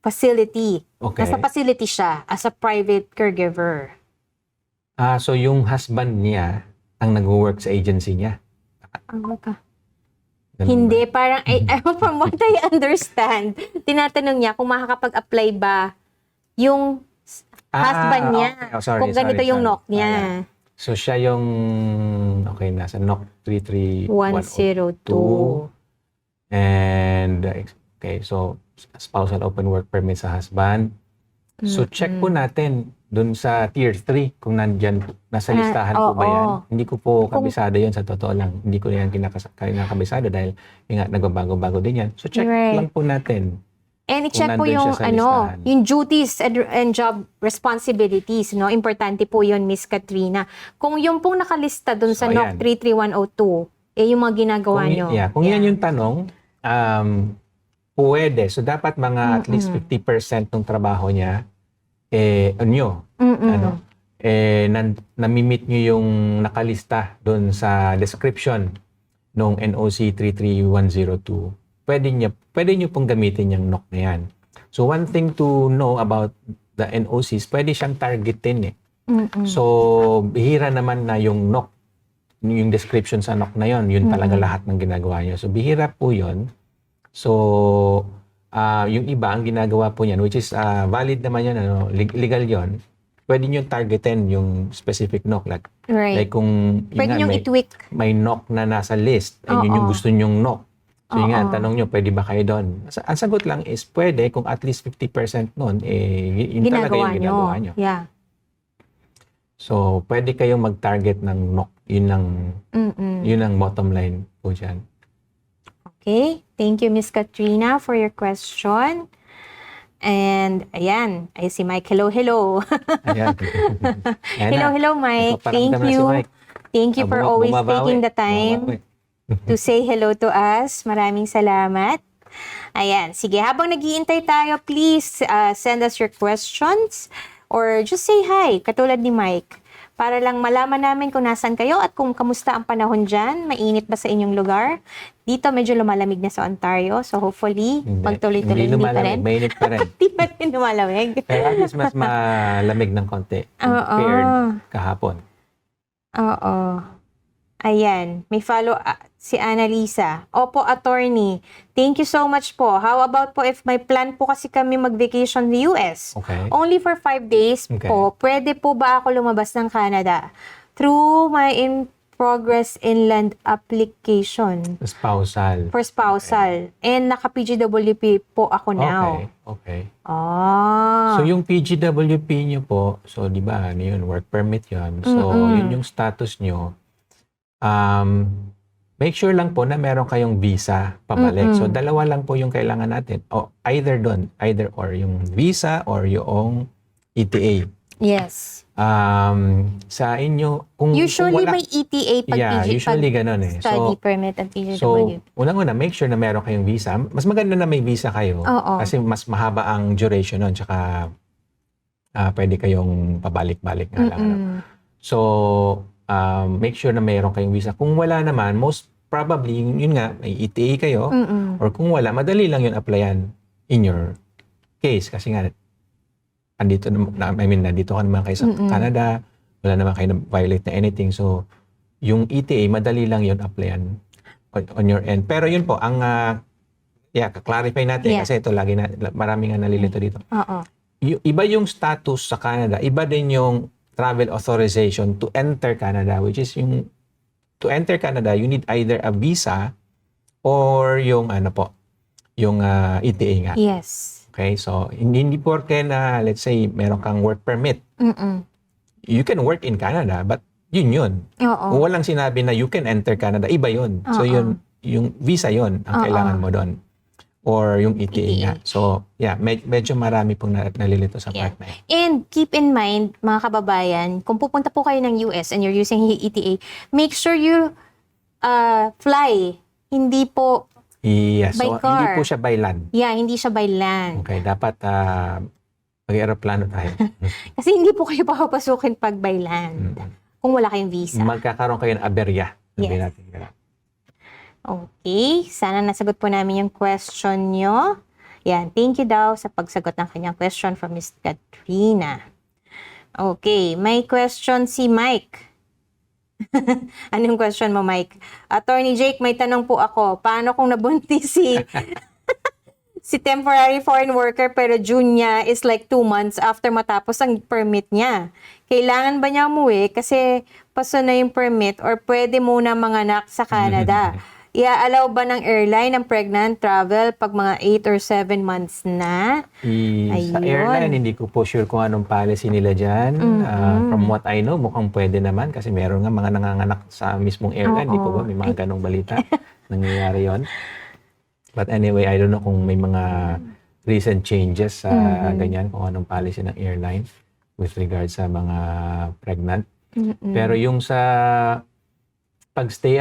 Facility. okay. Nasa facility siya as a private caregiver. So yung husband niya ang nag-work sa agency niya. Ano ka? Ganun Hindi, parang, from what I understand, tinatanong niya kung makakapag-apply ba yung husband niya. Okay. Oh, sorry, kung ganito yung NOC niya. So siya yung nasa NOC 102. 33102. And so spousal open work permit sa husband. So check po natin dun sa tier 3 kung nasa listahan po ba yan. Hindi ko po kabisado yun sa totoo lang. Hindi ko yan kinakabisado dahil yung nagbabago-bago din yan. So check lang po natin. And i-check po nandun yung siya sa listahan. yung duties and job responsibilities, no? Importante po yun, Miss Katrina. Kung yung pong nakalista dun sa So, NOC 33102, yung mga ginagawa nyo. Kung yan yung tanong, pwede. So dapat mga at least 50% ng trabaho niya namimit nyo yung nakalista doon sa description ng NOC 33102. Pwede nyo pong gamitin yung NOC na yan. So one thing to know about the NOCs, pwede siyang targetin . So bihira naman na yung NOC, yung description sa NOC na yun talaga lahat ng ginagawa nyo. So bihira po yun. So yung iba ang ginagawa po niyan, which is valid naman yun, legal yun, pwede nyo targetin yung specific NOC. Like kung pwede nyo i-tweak. may NOC na nasa list, and yun yung gusto nyong NOC. So yun nga, tanong nyo, pwede ba kayo doon? Ang sagot lang is pwede kung at least 50% nun, yun talaga yung ginagawa nyo. Yeah. So, pwede kayong mag-target ng NOC. Yun ang bottom line po dyan. Okay. Thank you, Miss Katrina, for your question. And, ayan. Ay, si Mike. Hello, hello. Ayan. Hello, Mike. Thank Nagpaparamdam na si you. Mike. Thank you for always Bumabawi. taking the time to say hello to us. Maraming salamat. Ayan. Sige, habang nag-iintay tayo, please send us your questions or just say hi, katulad ni Mike. Para lang malaman namin kung nasan kayo at kung kamusta ang panahon dyan. Mainit ba sa inyong lugar? Dito medyo lumalamig na sa Ontario. So hopefully, magtuloy-tuloy. Hindi pa rin. Mainit pa rin. Hindi pa rin lumalamig. Pero at least mas malamig ng konti compared kahapon. Oo. Ayan, may follow si Annalisa. Opo, attorney. Thank you so much po. How about po if may plan po kasi kami mag-vacation sa US? Okay. Only for 5 days Okay. po. Pwede po ba ako lumabas ng Canada? Through my in-progress inland application Spousal. for spousal. And naka-PGWP po ako now. Okay. Ah. So, yung PGWP nyo po, so, di ba, ano yun, work permit yun. So, yun yung status nyo. Make sure lang po na meron kayong visa pabalik. So, dalawa lang po yung kailangan natin. O, either or, yung visa or yung ETA. Yes. Sa inyo, kung Usually wala, may ETA pag usually ganun eh. study So, permit at PGW. So, unang-una, make sure na meron kayong visa. Mas maganda na may visa kayo. Oo. Kasi mas mahaba ang duration nun. Tsaka, pwede kayong pabalik-balik nga lang. Ano. So, make sure na meron kayong visa. Kung wala naman, most probably, yun nga, may ETA kayo. Or kung wala, madali lang yun applyan in your case. Kasi nga, nandito ka naman kayo sa Canada. Wala naman kayo na-violate na anything. So, yung ETA, madali lang yun applyan on your end. Pero yun po, ang clarify natin kasi ito lagi marami nga nalilito dito. Oo. Iba yung status sa Canada, iba din yung travel authorization to enter Canada, which is yung to enter Canada, you need either a visa or yung yung ETA nga. Yes. Okay, so hindi porke na let's say meron kang work permit. You can work in Canada, but yun. Oo. Kung walang sinabi na you can enter Canada, iba yun. So yun, yung visa yun ang kailangan mo doon. Or yung ETA nga. So, medyo marami pong nalilito sa part na yun. And keep in mind, mga kababayan, kung pupunta po kayo ng US and you're using ETA, make sure you fly. Hindi po Yes, by so car. hindi po siya by land. Yeah, hindi siya by land. Okay, dapat mag-aeroplano tayo. Kasi hindi po kayo papapasukin pag by land. Kung wala kayong visa. Magkakaroon kayo ng aberya. Sabihin natin. Okay, sana nasagot po namin yung question nyo. Yan, thank you daw sa pagsagot ng kanyang question from Miss Katrina. Okay, may question si Mike. Anong question mo, Mike? Attorney Jake, may tanong po ako. Paano kung nabuntis si temporary foreign worker pero June niya is like 2 months after matapos ang permit niya? Kailangan ba niya umuwi kasi paso na yung permit or pwede muna manganak sa Canada? I-allow ba ng airline ang pregnant travel pag mga 8 or 7 months na? Sa airline, hindi ko po sure kung anong policy nila dyan. From what I know, mukhang pwede naman kasi meron nga mga nanganganak sa mismong airline. Hindi po ba may mga ganong balita nangyayari yon. But anyway, I don't know kung may mga recent changes sa ganyan, kung anong policy ng airline with regards sa mga pregnant. Pero yung sa pag-stay,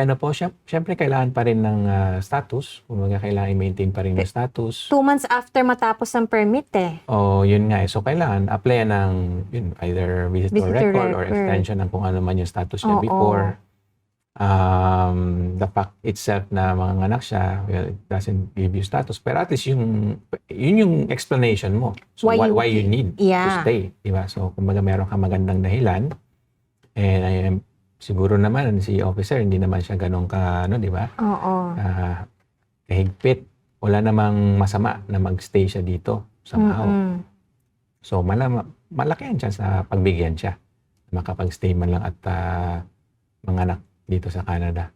syempre kailangan pa rin ng status. Kung kailangan i-maintain pa rin yung status. 2 months after matapos ang permit O, yun nga. So, kailangan apply ng either visitor record or extension ng kung ano man yung status niya before. The fact itself na manganganak siya, well, it doesn't give you status. Pero at least yun yung explanation mo. So, why you need to stay. Diba? So, kumbaga meron ka magandang dahilan. And siguro naman si officer hindi naman siya ganun di ba? Oo. Kahigpit. Wala namang masama na magstay siya dito somehow. So malaki ang chance na pagbigyan siya. Makapag-stay man lang at manganak dito sa Canada.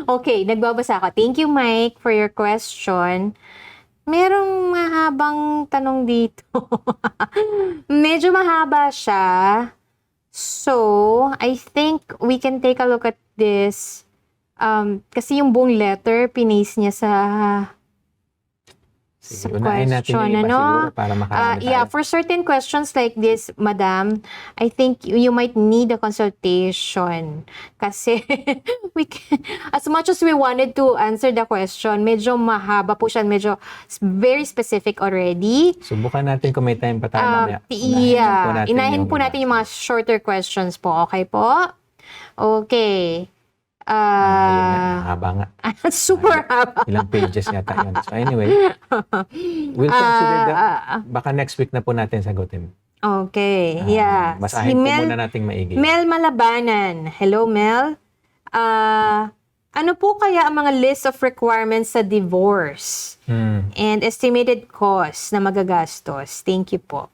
Okay, nagbabasa ako. Thank you, Mike, for your question. Merong mahabang tanong dito. Medyo mahaba siya. So, I think we can take a look at this. Kasi yung buong letter, pinis niya sa Sige, unahin natin yung iba siguro para makarami tayo. For certain questions like this, Madam, I think you might need a consultation. Kasi as much as we wanted to answer the question, medyo mahaba po siya, medyo very specific already. Subukan natin kung may time pa tayo mamaya. Inahin po natin yung mga shorter questions po. Okay po? Okay. Haba nga. Super haba. Ilang pages yata yun. So anyway, we'll consider that. Baka next week na po natin sagutin. Okay, yeah. Basahin po muna nating maigi. Mel Malabanan. Hello, Mel. Ano po kaya ang mga list of requirements sa divorce? And estimated cost na magagastos? Thank you po.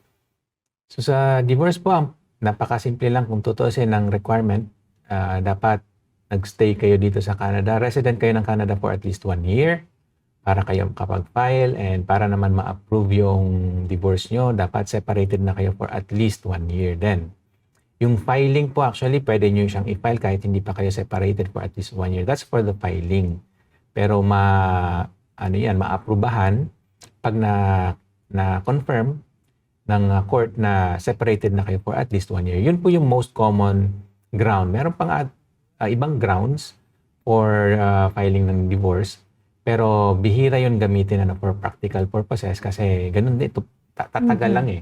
So sa divorce po, napakasimple lang kung tutuusin ng requirement. Dapat nagstay kayo dito sa Canada. Resident kayo ng Canada for at least 1 year para kayo makapag-file, and para naman ma-approve yung divorce nyo, dapat separated na kayo for at least 1 year then. Yung filing po, actually, pwede nyo siyang i-file kahit hindi pa kayo separated for at least 1 year. That's for the filing. Pero ma-aprubahan pag na-confirm ng court na separated na kayo for at least 1 year. Yun po yung most common ground. Meron pang ibang grounds for filing ng divorce. Pero bihira yun gamitin for practical purposes kasi ganun din ito. Tatagal lang eh.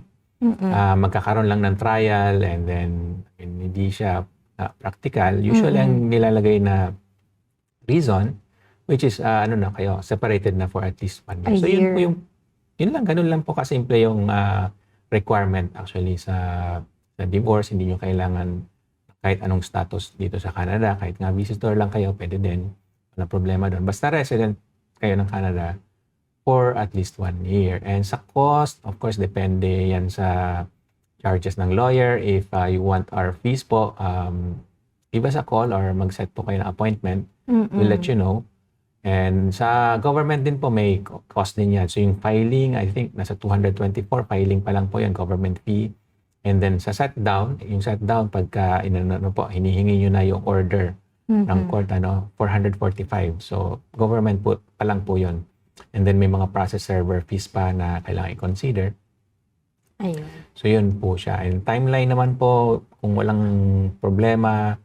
Magkakaroon lang ng trial and then hindi siya practical. Usually ang nilalagay na reason, which is kayo separated na for at least 1 year. So yun lang, ganun lang po kasimple yung requirement actually sa divorce. Hindi nyo kailangan kahit anong status dito sa Canada, kahit nga visitor lang kayo, pwede din. Wala problema doon. Basta resident kayo ng Canada for at least 1 year. And sa cost, of course, depende yan sa charges ng lawyer. If you want our fees po, give us a call or mag-set po kayo ng appointment. We'll let you know. And sa government din po, may cost din yan. So yung filing, I think, nasa 224, filing pa lang po yan, government fee. And then sa set down, pagka hinihingi nyo na yung order ng court, 445. So government po pa lang po yun. And then may mga process server fees pa na kailangan i-consider. Ayun. So yun po siya. And timeline naman po, kung walang problema,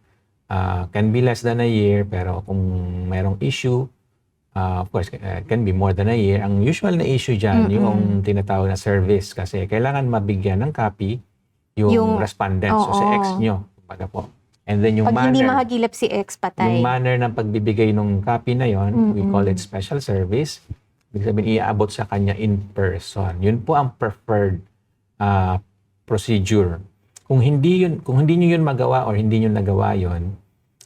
can be less than a year. Pero kung mayroong issue, of course, can be more than a year. Ang usual na issue dyan, yung tinatawag na service. Kasi kailangan mabigyan ng copy yung respondent. So si ex nyo, baga po. And then yung pag hindi mahagilap si ex, patay. Yung manner ng pagbibigay ng copy na yon, we call it special service. Ibig sabihin, iaabot sa kanya in person. Yun po ang preferred procedure. Kung hindi nyo yun magawa or hindi nyo nagawa yon,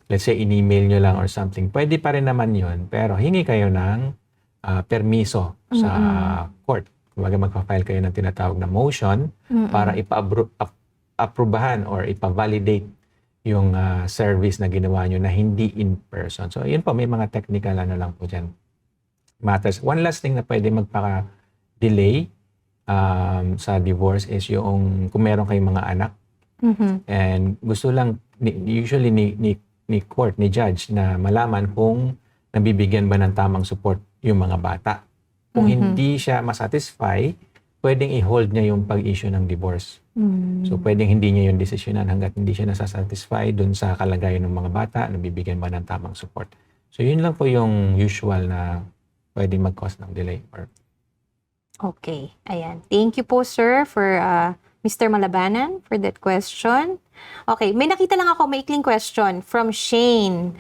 let's say in-email nyo lang or something, pwede pa rin naman yun, pero hingi kayo ng permiso sa court. Kumbaga magpa-file kayo ng tinatawag na motion para ipa-aprubahan or ipa-validate yung service na ginawa nyo na hindi in person. So, yun po, may mga technical lang po dyan. Matters. One last thing na pwede magpaka-delay sa divorce is yung kung meron kayong mga anak. And gusto lang, usually ni court, ni judge, na malaman kung nabibigyan ba ng tamang support yung mga bata. Kung hindi siya masatisfy, pwedeng i-hold niya yung pag-issue ng divorce. So, pwedeng hindi niya yung desisyonan hanggat hindi siya nasasatisfy dun sa kalagayan ng mga bata, nabibigyan ba ng tamang support. So, yun lang po yung usual na pwedeng mag-cause ng delay. Okay. Ayan. Thank you po, sir, for Mr. Malabanan for that question. Okay. May nakita lang ako, maikling question from Shane.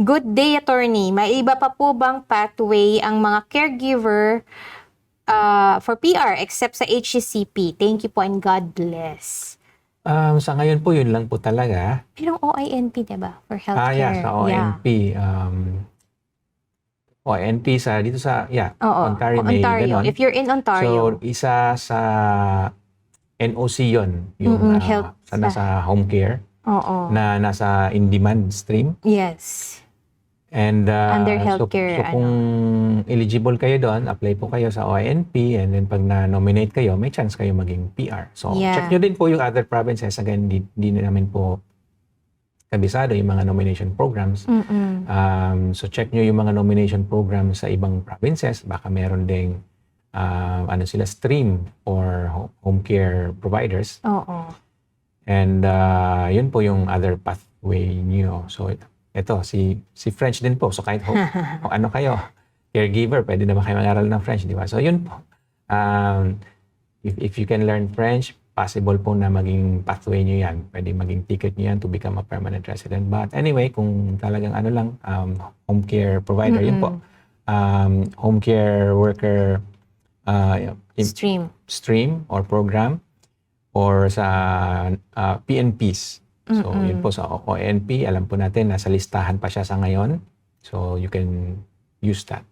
Good day, attorney. May iba pa po bang pathway ang mga caregiver for PR except sa HCCP? Thank you po and God bless. Sa ngayon po, yun lang po talaga. Merong OINP, diba? For healthcare. Sa OINP. OINP dito sa, Ontario. May Ontario. ganon. If you're in Ontario. So, isa sa NOC yun. Yung nasa home care. Na nasa in-demand stream. Yes. And under healthcare. So kung eligible kayo doon, apply po kayo sa OINP, and then pag na-nominate kayo, may chance kayo maging PR. So check nyo din po yung other provinces. Again, di namin po kabisado yung mga nomination programs. So check nyo yung mga nomination programs sa ibang provinces. Baka meron ding stream or home care providers. And yun po yung other pathway nyo. So ito, si French din po. So kahit kung ano kayo, caregiver, pwede naman kayo mag-aral ng French, di ba? So yun po. If you can learn French, possible po na maging pathway nyo yan. Pwede maging ticket nyo yan to become a permanent resident. But anyway, kung talagang home care provider, yun po. Home care worker stream or program. or sa PNPs. So, yun po sa ONP, alam po natin, nasa listahan pa siya sa ngayon. So, you can use that.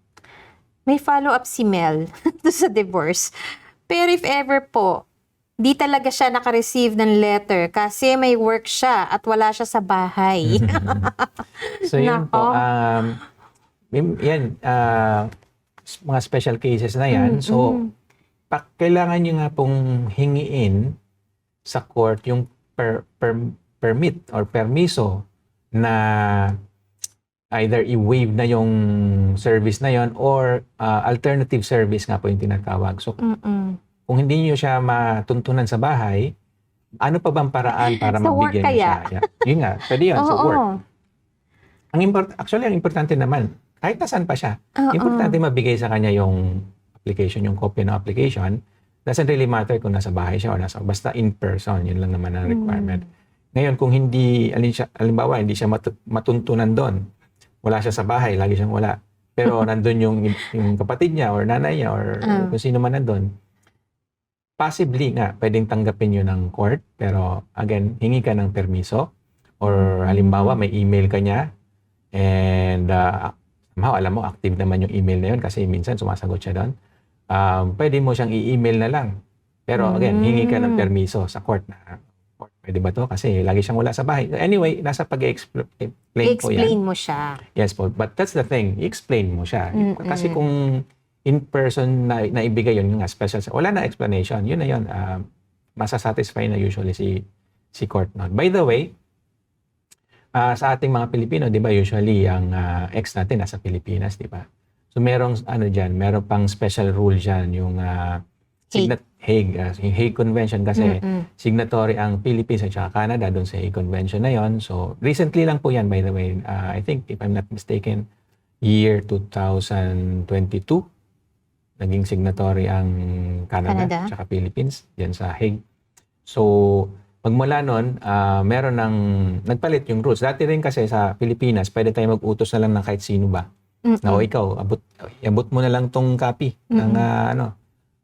May follow-up si Mel sa divorce. Pero if ever po, di talaga siya naka-receive ng letter kasi may work siya at wala siya sa bahay. So, yun po. Nako. Yan, mga special cases na yan. So, kailangan nyo nga pong hingiin sa court yung permit or permiso na either i-waive na yung service na yon or alternative service nga po yung tinatawag. So, kung hindi nyo siya matuntunan sa bahay, ano pa bang paraan para Sa work magbigyan nyo kaya? siya? Yeah. Yun nga, pwede yun, sa Oo. work. Actually, ang importante naman, kahit nasan pa siya, Oo. importante mabigay sa kanya yung application, yung copy ng application. Doesn't really matter kung nasa bahay siya o basta in person, yun lang naman ang requirement. Ngayon, kung hindi, halimbawa, hindi siya matuntunan doon, wala siya sa bahay, lagi siyang wala, pero nandun yung kapatid niya or nanay niya or kung sino man nandun, possibly nga, pwedeng tanggapin yun ng court, pero again, hingi ka ng permiso, or halimbawa, may email ka niya, and somehow, alam mo, active naman yung email na yun kasi minsan sumasagot siya doon. Pwede mo siyang i-email na lang. Pero again, hingi ka ng permiso sa court na, pwede ba to? Kasi lagi siyang wala sa bahay. Anyway, nasa pag-explain po yan. I-explain mo siya. Yes po, but that's the thing, i-explain mo siya. Kasi kung in person na ibigay yun, nga special, wala na explanation, yun na yun, masasatisfy na usually si court nun. By the way, sa ating mga Pilipino, di ba, usually ang ex natin nasa Pilipinas, di ba? So merong meron pang special rule dyan, yung Hague Convention kasi signatory ang Philippines at saka Canada doon sa Hague Convention na yon. So recently lang po yan, by the way. I think, if I'm not mistaken, year 2022, naging signatory ang Canada. At saka Philippines dyan sa Hague. So magmula nun, meron nagpalit yung rules. Dati rin kasi sa Pilipinas, pwede tayo mag-utos na lang ng kahit sino ba. Na ikaw, abot mo na lang tong copy ng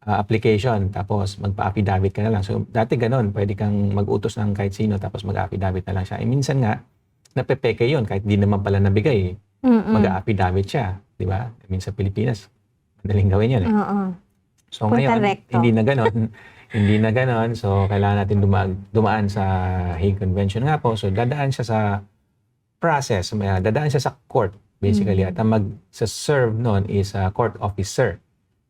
application, tapos magpa-affidavit ka na lang. So, dati ganun, pwede kang mag-utos ng kahit sino, tapos mag-affidavit na lang siya. Minsan nga, napepeke yun, kahit di naman pala nabigay, mag-affidavit siya. Di ba? Sa Pilipinas, madaling gawin yun eh. So, ngayon, hindi na ganun. Hindi na ganon. So, kailangan natin dumaan sa Hague Convention nga po. So, dadaan siya sa process. Dadaan siya sa court, basically. At ang mag-serve nun is a court officer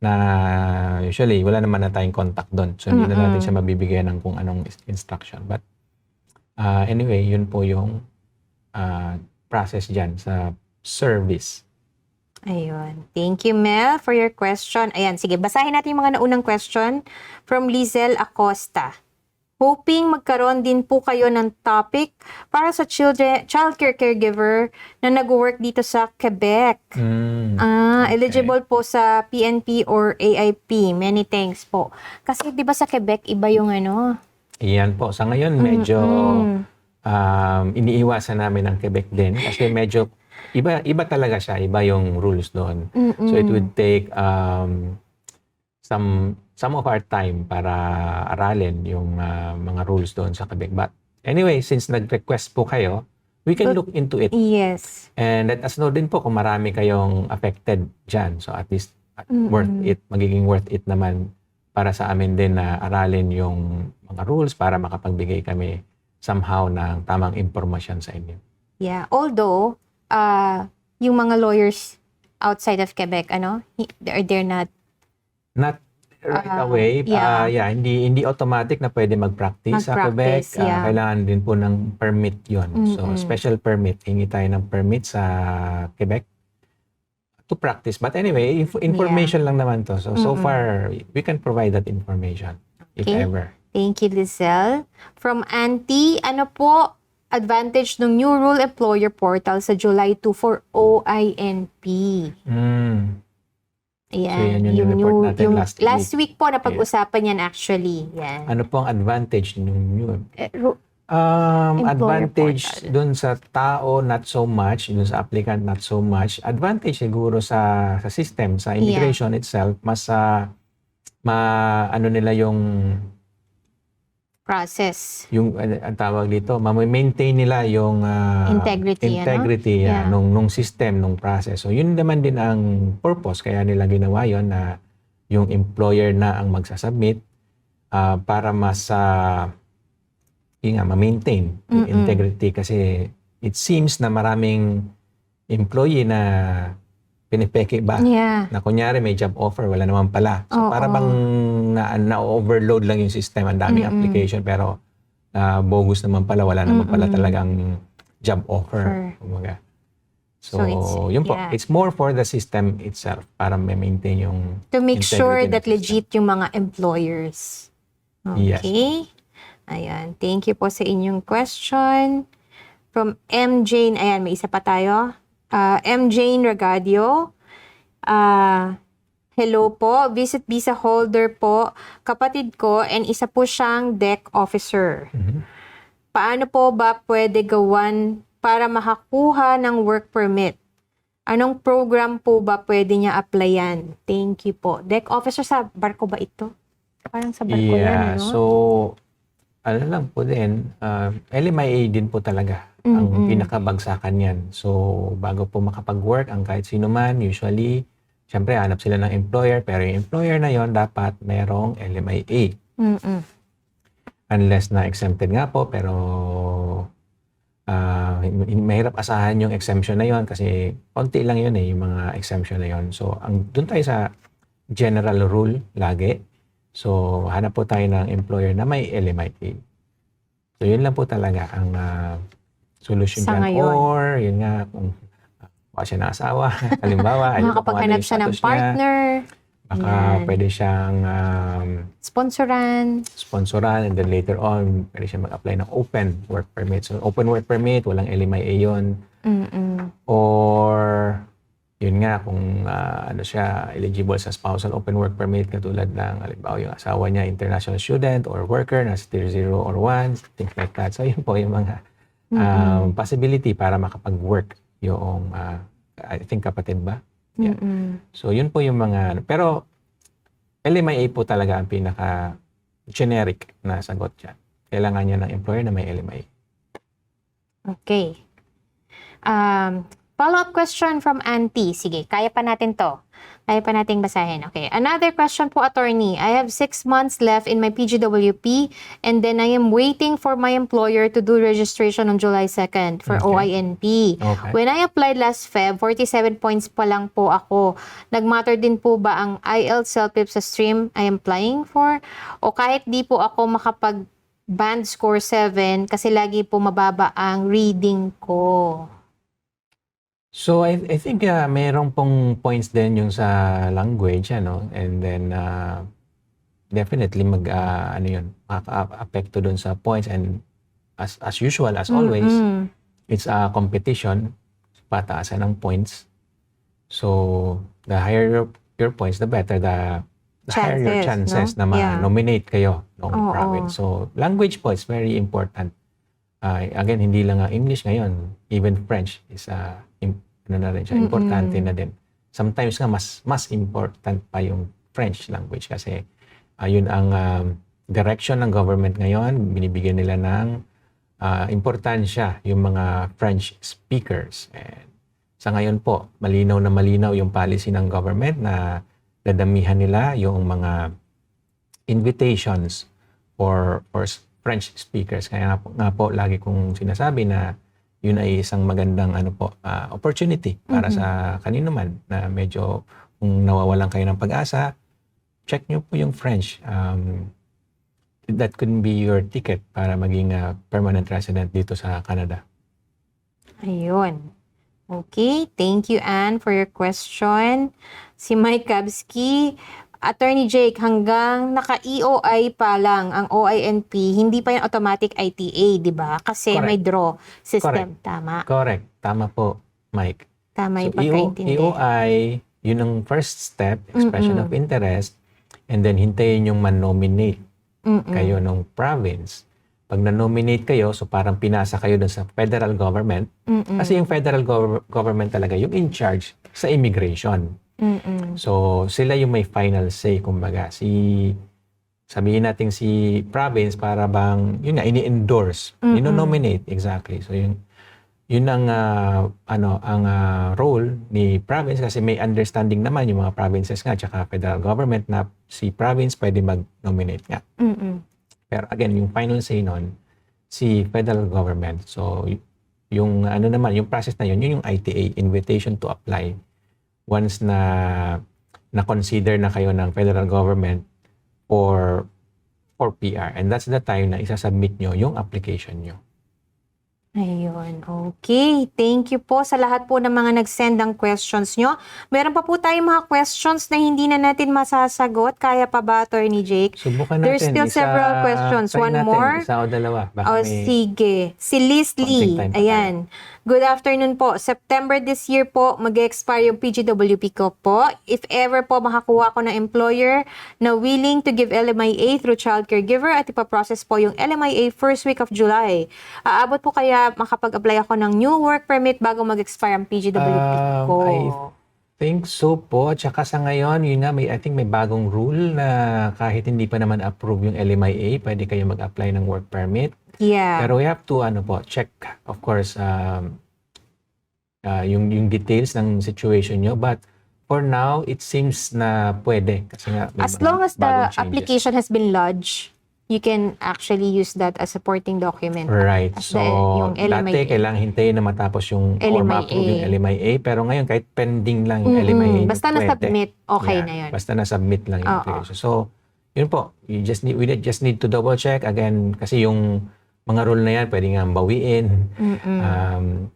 na usually, wala naman na tayong contact doon. So, hindi na natin siya mabibigyan ng kung anong instruction. But, anyway, yun po yung process dyan sa service. Ayun. Thank you, Mel, for your question. Ayan, sige, basahin natin yung mga naunang question from Lizelle Acosta. Hoping magkaroon din po kayo ng topic para sa childcare caregiver na nag-work dito sa Quebec. Okay. Eligible po sa PNP or AIP. Many thanks po. Kasi di ba sa Quebec, iba yung ano? Iyan po. Sa ngayon, medyo iniiwasan namin ang Quebec din kasi medyo iba talaga siya, iba yung rules doon. So it would take some of our time para aralin yung mga rules doon sa Quebec. But anyway, since nag-request po kayo, we can look into it. Yes. And let us know din po kung marami kayong affected dyan. So at least magiging worth it naman para sa amin din na aralin yung mga rules para makapagbigay kami somehow ng tamang impormasyon sa inyo. Yeah. Although, yung mga lawyers outside of Quebec, they're not right away. Hindi automatic na pwede mag-practice sa Quebec. Kailangan din po ng permit yon. So, special permit. Hingi tayo ng permit sa Quebec to practice. But anyway, information lang naman to. So far, we can provide that information if ever. Thank you, Lizelle. From Auntie, ano po advantage ng new rule employer portal sa July 2 for OINP? Ayan. So, yan yung report natin last week po na pag-usapan yan actually. Yan. Ano po ang advantage ng new? Advantage dun sa tao, not so much. Dun sa applicant, not so much. Advantage siguro sa system, sa immigration itself, mas ano nila yung process. Yung ang tawag dito, ma-maintain nila yung Integrity, Yeah. nung system, nung process. So yun naman din ang purpose kaya nila ginawa yon na yung employer na ang magsasubmit para mas ma-maintain yung integrity kasi it seems na maraming employee na pinipeke ba Yeah. na kunyari may job offer, wala naman pala. So para bang na-overload lang yung system, ang daming application pero bogus naman pala, wala naman pala talagang job offer. Kumbaga. So yun po, it's more for the system itself para ma-maintain yung to make sure integrity ng that system. legit yung mga employers. Yes. Okay. Ayan. Thank you po sa inyong question. From M. Jane. Ayan, may isa pa tayo. M. Jane Regadio. Hello po. Visit visa holder po. Kapatid ko and isa po siyang deck officer. Paano po ba pwede gawan para makakuha ng work permit? Anong program po ba pwede niya applyan? Thank you po. Deck officer sa barko ba ito? Parang sa barko yan, ano? So, ano lang po din, LMIA din po talaga ang pinakabagsakan yan. So, bago po makapag-work ang kahit sino man, usually, syempre, hanap sila ng employer, pero yung employer na yon dapat merong LMIA. Unless na exempted nga po, pero mahirap asahan yung exemption na yon kasi konti lang yun yung mga exemption na yon. So, dun tayo sa general rule lagi. So, hanap po tayo ng employer na may LMIA. So, yun lang po talaga ang solution Sa dyan. ngayon. Or, yun nga, kung baka siya ng asawa, halimbawa, Makakapaghanap siya ng partner. Baka pwede siyang sponsoran and then later on, pwede siya mag-apply ng open work permit. So, open work permit, walang LMIA yun. Or, yun nga, kung siya eligible sa spousal open work permit, katulad ng, halimbawa, yung asawa niya, international student or worker, nasa tier 0 or 1, things like that. So, yun po yung mga possibility para makapag-work yung, I think, kapatid ba? Yeah. So, yun po yung mga, pero LMIA po talaga ang pinaka-generic na sagot dyan. Kailangan niya ng employer na may LMIA. Okay. Follow-up question from Auntie. Sige, kaya pa natin to. Kaya pa nating basahin. Okay. Another question po, attorney. I have 6 months left in my PGWP and then I am waiting for my employer to do registration on July 2nd for OINP. Okay. When I applied last Feb, 47 points pa lang po ako. Nagmatter din po ba ang IELTS CELPIP sa stream I am applying for? O kahit di po ako makapag-band score 7 kasi lagi po mababa ang reading ko. So, I think mayroong pong points din yung sa language, and then definitely makaka-apekto dun sa points, and as usual, as always, it's a competition, pataasan ng points. So, the higher your points, the better the higher your chances na ma-nominate kayo ng province. So, language po is very important. Again, hindi lang English ngayon, even French is importante na din. Sometimes nga mas important pa yung French language kasi yun ang direction ng government ngayon. Binibigyan nila ng importansya yung mga French speakers. And sa ngayon po, malinaw na malinaw yung policy ng government na dadamihan nila yung mga invitations for French speakers. Kaya nga po lagi kong sinasabi na yun ay isang magandang opportunity para sa kanino man na medyo kung nawawalan kayo ng pag-asa, check nyo po yung French. That could be your ticket para maging permanent resident dito sa Canada. Ayun. Okay, thank you, Anne, for your question. Si Mike Kabski, Attorney Jake, hanggang naka-EOI pa lang ang OINP, hindi pa yung automatic ITA, di ba? Kasi Correct. may draw system. Correct. Tama. Correct. Tama po, Mike. Tama yung So, pagkaintindi. EOI, yun ang first step, expression of interest, and then hintayin yung man-nominate kayo ng province. Pag na-nominate kayo, so parang pinasa kayo dun sa federal government, kasi yung federal government talaga yung in charge sa immigration. So, sila yung may final say, kumbaga. Si sabihin natin si province para bang, yun nga, ini-endorse, ino-nominate, exactly. So, yun ang, role ni province kasi may understanding naman yung mga provinces nga tsaka federal government na si province pwede mag-nominate nga. Pero again, yung final say nun, si federal government. So, yung yung process na yun yung ITA, invitation to apply. Once na-consider na kayo ng federal government for PR. And that's the time na isasubmit nyo yung application nyo. Ayun, okay. Thank you po sa lahat po ng mga nag-send ng questions nyo. Meron pa po tayong mga questions na hindi na natin masasagot. Kaya pa ba, Attorney Jake? Subukan natin. There's still several questions. Try One natin, more. isa o dalawa. Baka may Sige. Si Liz Lee. konting time pa Ayan. Good afternoon po. September this year po, mag-expire yung PGWP ko po. If ever po makakuha ko ng employer na willing to give LMIA through child caregiver at ipaprocess po yung LMIA first week of July. Aabot po kaya makapag-apply ako ng new work permit bago mag-expire ang PGWP ko? I think so po. Tsaka sa ngayon, yun nga, I think may bagong rule na kahit hindi pa naman approve yung LMIA, pwede kayo mag-apply ng work permit. Yeah. Pero we have to check, of course, yung details ng situation nyo. But for now, it seems na pwede. Kasi nga, may As mga long as the bagong changes. application has been lodged, you can actually use that as supporting document. Right. As So, yung LMIA. dati kailangan hintayin na matapos yung or LMIA. ma-approve yung LMIA. Pero ngayon, kahit pending lang yung LMIA, Basta pwede. na-submit, okay Yeah, na yun. Basta na-submit lang yung Oo. application. So, yun po. We just need to double check. Again, kasi yung mga rule na yan, pwede nga bawiin.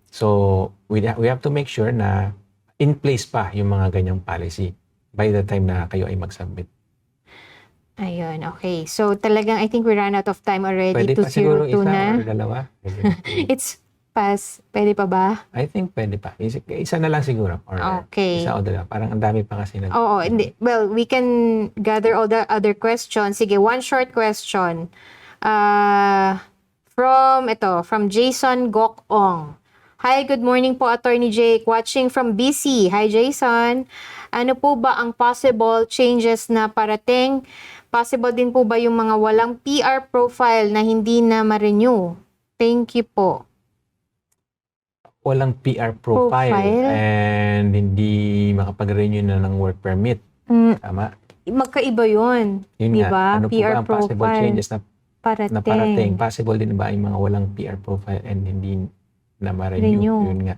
So, we have to make sure na in place pa yung mga ganyang policy by the time na kayo ay mag-submit. Ayun, okay. So, talagang I think we ran out of time already. Pwede pa siguro 2:02 isa na. or dalawa. It's pass. Pwede pa ba? I think pwede pa. Isa na lang siguro. Or Okay. isa o dalawa. Parang ang dami pa kasi na. Oo, hindi. Well, we can gather all the other questions. Sige, one short question. From Jason Gokong. Hi, good morning po, Attorney Jake. Watching from BC. Hi, Jason. Ano po ba ang possible changes na parating? Possible din po ba yung mga walang PR profile na hindi na ma-renew? Thank you po. Walang PR profile and hindi makapag-renew na ng work permit. Tama? Magkaiba yun. Yun Di nga. ba? Ano po PR ba ang possible profile. changes na Parating. parating? Possible din ba yung mga walang PR profile and hindi na ma-renew? Renew. Yun nga.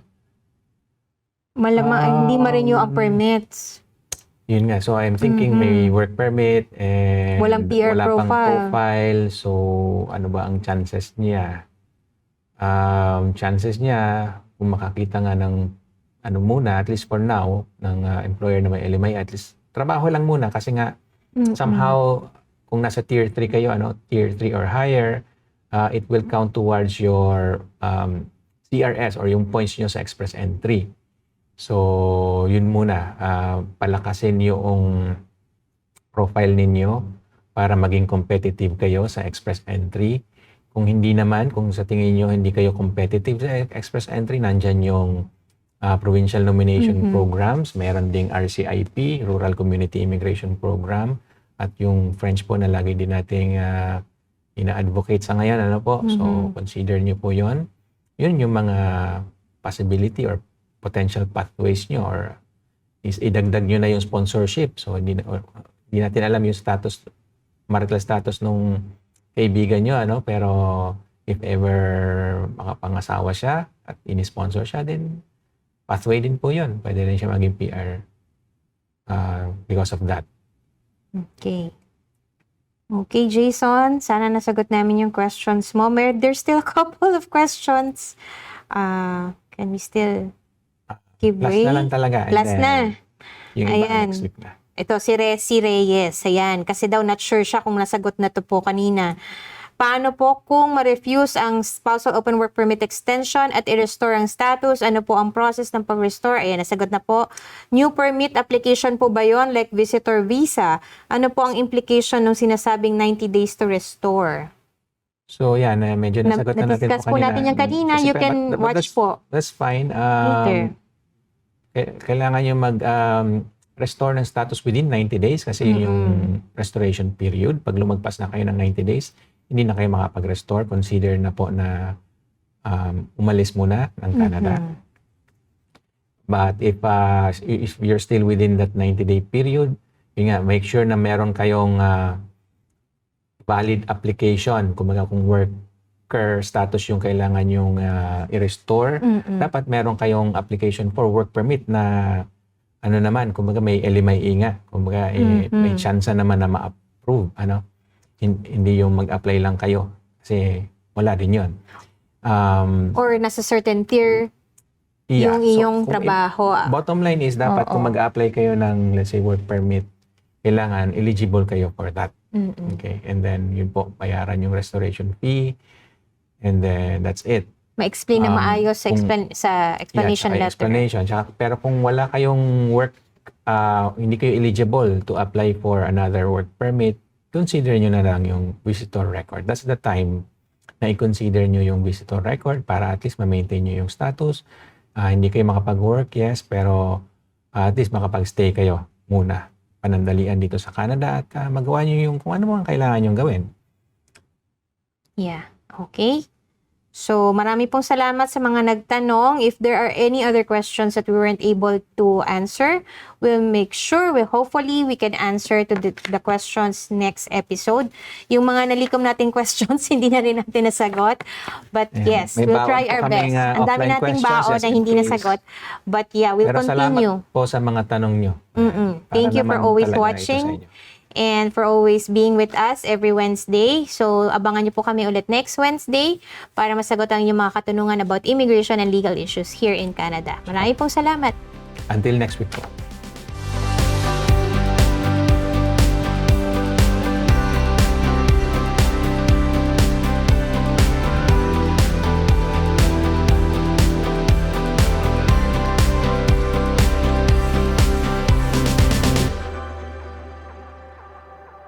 Malamang hindi ma-renew ang permits. Yun nga. So, I'm thinking may work permit and Walang PR wala pang profile. profile. So, ano ba ang chances niya? Chances niya, kung makakita nga ng muna, at least for now, ng employer na may LMI, at least trabaho lang muna kasi nga somehow, kung nasa tier 3 kayo, tier 3 or higher, it will count towards your CRS or yung points nyo sa express entry. So, yun muna. Palakasin yung profile ninyo para maging competitive kayo sa express entry. Kung hindi naman, kung sa tingin nyo hindi kayo competitive sa express entry, nandyan yung provincial nomination programs. Meron ding RCIP, Rural Community Immigration Program. At yung French po na lagi din nating ina-advocate sa ngayon. So, consider nyo po yun. Yun yung mga possibility or potential pathways nyo or idagdag nyo na yung sponsorship. So, hindi natin alam yung marital status nung kaibigan nyo, pero if ever makapangasawa siya at ini-sponsor siya, then pathway din po yun. Pwede rin siya maging PR because of that. Okay. Okay, Jason. Sana nasagot namin yung questions mo. There's still a couple of questions. Can we still give way? Last na lang talaga. Last na. Yung iba Ayan. next week na. Ito, si Reyes. Ayan. Kasi daw not sure siya kung nasagot na to po kanina. Paano po kung ma-refuse ang spousal open work permit extension at i-restore ang status? Ano po ang process ng pag-restore? Ayan, nasagot na po. New permit application po ba yon, like visitor visa? Ano po ang implication ng sinasabing 90 days to restore? So, yan. Medyo nasagot na natin po kanina. Na-discuss po natin yan kanina. Kasi You can watch po. That's fine. Later. Kailangan nyo restore ng status within 90 days kasi yun yung restoration period. Pag lumagpas na kayo ng 90 days, hindi na kayo makapag-restore. Consider na po na umalis muna ng Canada. But if you're still within that 90-day period, yun nga, make sure na meron kayong valid application. Kumbaga kung worker status yung kailangan yung i-restore, dapat meron kayong application for work permit na ano naman, kumbaga may elimay-inga. Kumbaga may chance naman na ma-approve. Hindi yung mag-apply lang kayo. Kasi wala din yun. Or nasa certain tier yung iyong trabaho. Bottom line is, dapat kung mag-apply kayo ng, let's say, work permit, kailangan eligible kayo for that. Okay? And then, yun po, bayaran yung restoration fee. And then, that's it. Ma-explain na maayos sa explanation letter. Explanation. Pero kung wala kayong work, hindi kayo eligible to apply for another work permit, consider nyo na lang yung visitor record. That's the time na i-consider nyo yung visitor record para at least ma-maintain nyo yung status. Hindi kayo makapag-work, yes, pero at least makapag-stay kayo muna. Panandalian dito sa Canada at magawa nyo yung kung ano mga kailangan nyo gawin. Yeah, okay. So, marami pong salamat sa mga nagtanong. If there are any other questions that we weren't able to answer, we'll make sure, hopefully, we can answer to the questions next episode. Yung mga nalikom nating questions, hindi na rin natin nasagot. But yes, we'll try our best. Ang dami nating baon na hindi nasagot. But yeah, we'll continue. Salamat po sa mga tanong nyo. Thank you for always watching. And for always being with us every Wednesday. So, abangan niyo po kami ulit next Wednesday para masagot ang inyong mga katanungan about immigration and legal issues here in Canada. Maraming pong salamat. Until next week po.